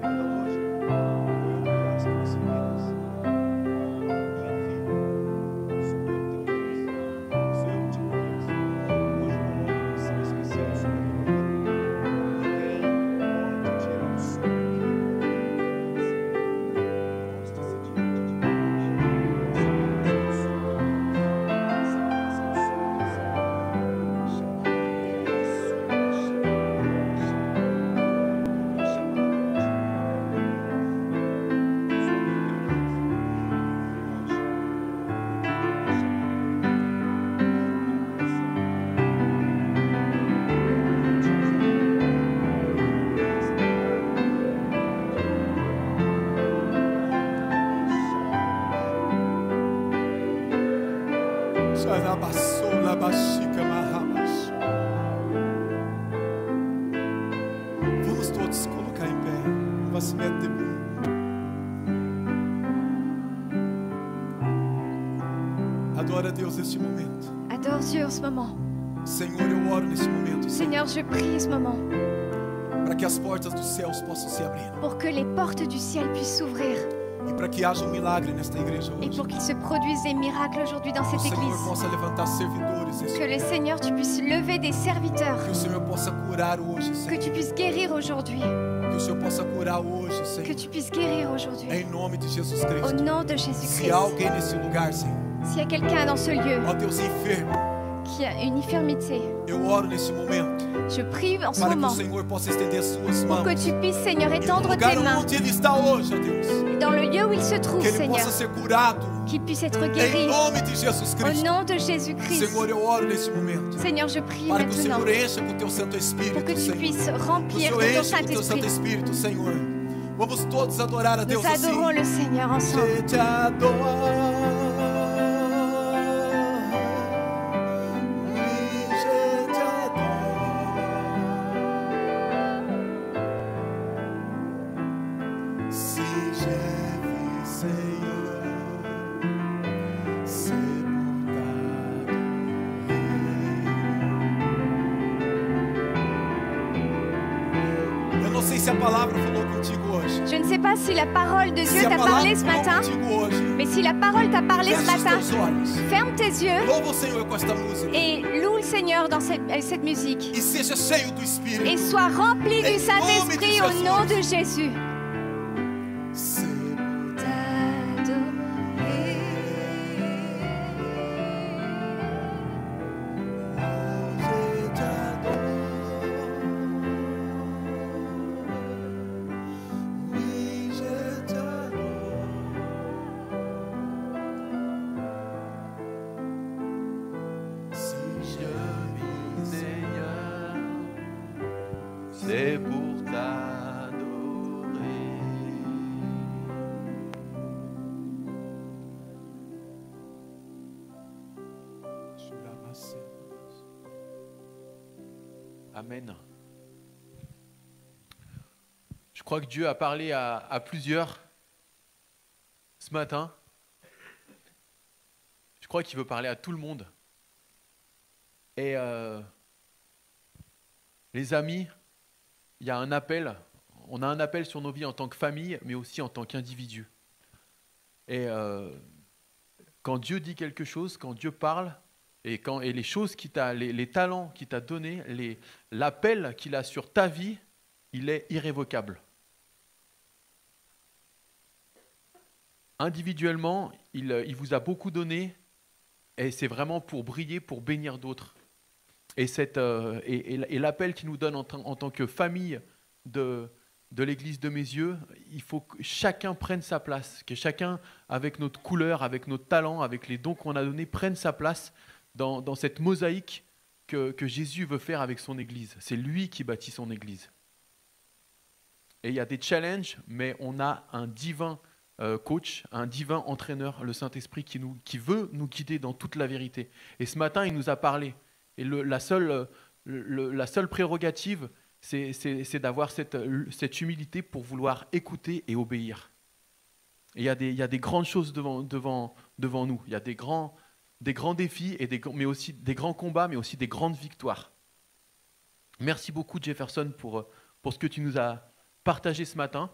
Ainda hoje, eu criaste as filhas. Minha filha, sou eu teu Deus. Sou eu que te conheço. Hoje meu nome são especial sobre a tua vida. Ninguém pode tirar o sono que eu te decidir de Xarabassou, labaxica, marramax. Vamos todos colocar em pé. Não se mete de bom. Adora a Deus neste momento. Adore Dieu en ce moment. Senhor, eu oro neste momento, Senhor, Seigneur, je prie en ce moment para que as portas dos céus possam se abrir pour que les portes du ciel puissent s'ouvrir e para que haja milagre nesta igreja et hoje. pour qu'il se produise des miracles aujourd'hui dans Que o cette Senhor église. possa levantar servidores neste Que le Seigneur, tu puisses lever des serviteurs. Que o Senhor possa curar hoje, Que tu Senhor. puisses guérir aujourd'hui. Que o Senhor possa curar hoje, Que Senhor. tu puisses guérir aujourd'hui. Em nome de Jesus Au Cristo. nom de Se Jésus-Christ. há alguém nesse lugar, Senhor, S'il y a quelqu'un dans ce lieu ó Deus enfermo, qui a une infirmité. Eu oro nesse momento Je prie en ce para que o moment Senhor possa estender as suas pour mãos. que tu puisses, Seigneur, E no étendre lugar tes mains onde ele está hoje, ó Deus, dans le lieu où il se trouve, que ele Seigneur, possa ser curado qu'il puisse être em guéri nome de Jesus au Cristo. nom de Jésus-Christ. Senhor, eu oro nesse momento Seigneur, je prie para que o maintenant Senhor encha com o teu Santo pour que Espírito, tu Senhor. puisses Que o remplir Senhor de ton encha com o teu Santo Saint-Esprit. Espírito, Senhor. Vamos todos adorar a Deus Nous adorons assim. le Seigneur ensemble. Je te adore. Se a palavra falou contigo hoje. Je ne sais pas si la parole de Dieu Se a t'a palavra parlé ce falou matin, contigo hoje. mais si la parole t'a parlé ce Feche os matin, teus olhos. ferme tes yeux Louva o Senhor com esta música. et loue le Seigneur dans cette musique. E seja cheio do Espírito. Et sois rempli Em du Saint-Esprit nome de au nom de Jésus. C'est pour t'adorer. Amen. Je crois que Dieu a parlé à plusieurs ce matin. Je crois qu'il veut parler à tout le monde. Et les amis, il y a un appel. On a un appel sur nos vies en tant que famille, mais aussi en tant qu'individu. Et quand Dieu dit quelque chose, quand Dieu parle, et les choses les talents qu'il t'a donnés, l'appel qu'il a sur ta vie, il est irrévocable. Individuellement, il vous a beaucoup donné, et c'est vraiment pour briller, pour bénir d'autres. Et l'appel qu'il nous donne en tant que famille de l'église de mes yeux, il faut que chacun prenne sa place, que chacun, avec notre couleur, avec notre talent, avec les dons qu'on a donnés, prenne sa place dans cette mosaïque que Jésus veut faire avec son église. C'est lui qui bâtit son église. Et il y a des challenges, mais on a un divin coach, un divin entraîneur, le Saint-Esprit, qui veut nous guider dans toute la vérité. Et ce matin, il nous a parlé. Et la seule prérogative, c'est d'avoir cette humilité pour vouloir écouter et obéir. Et il y a des grandes choses devant nous. Il y a des grands défis, mais aussi des grands combats, mais aussi des grandes victoires. Merci beaucoup, Jefferson, pour ce que tu nous as partagé ce matin.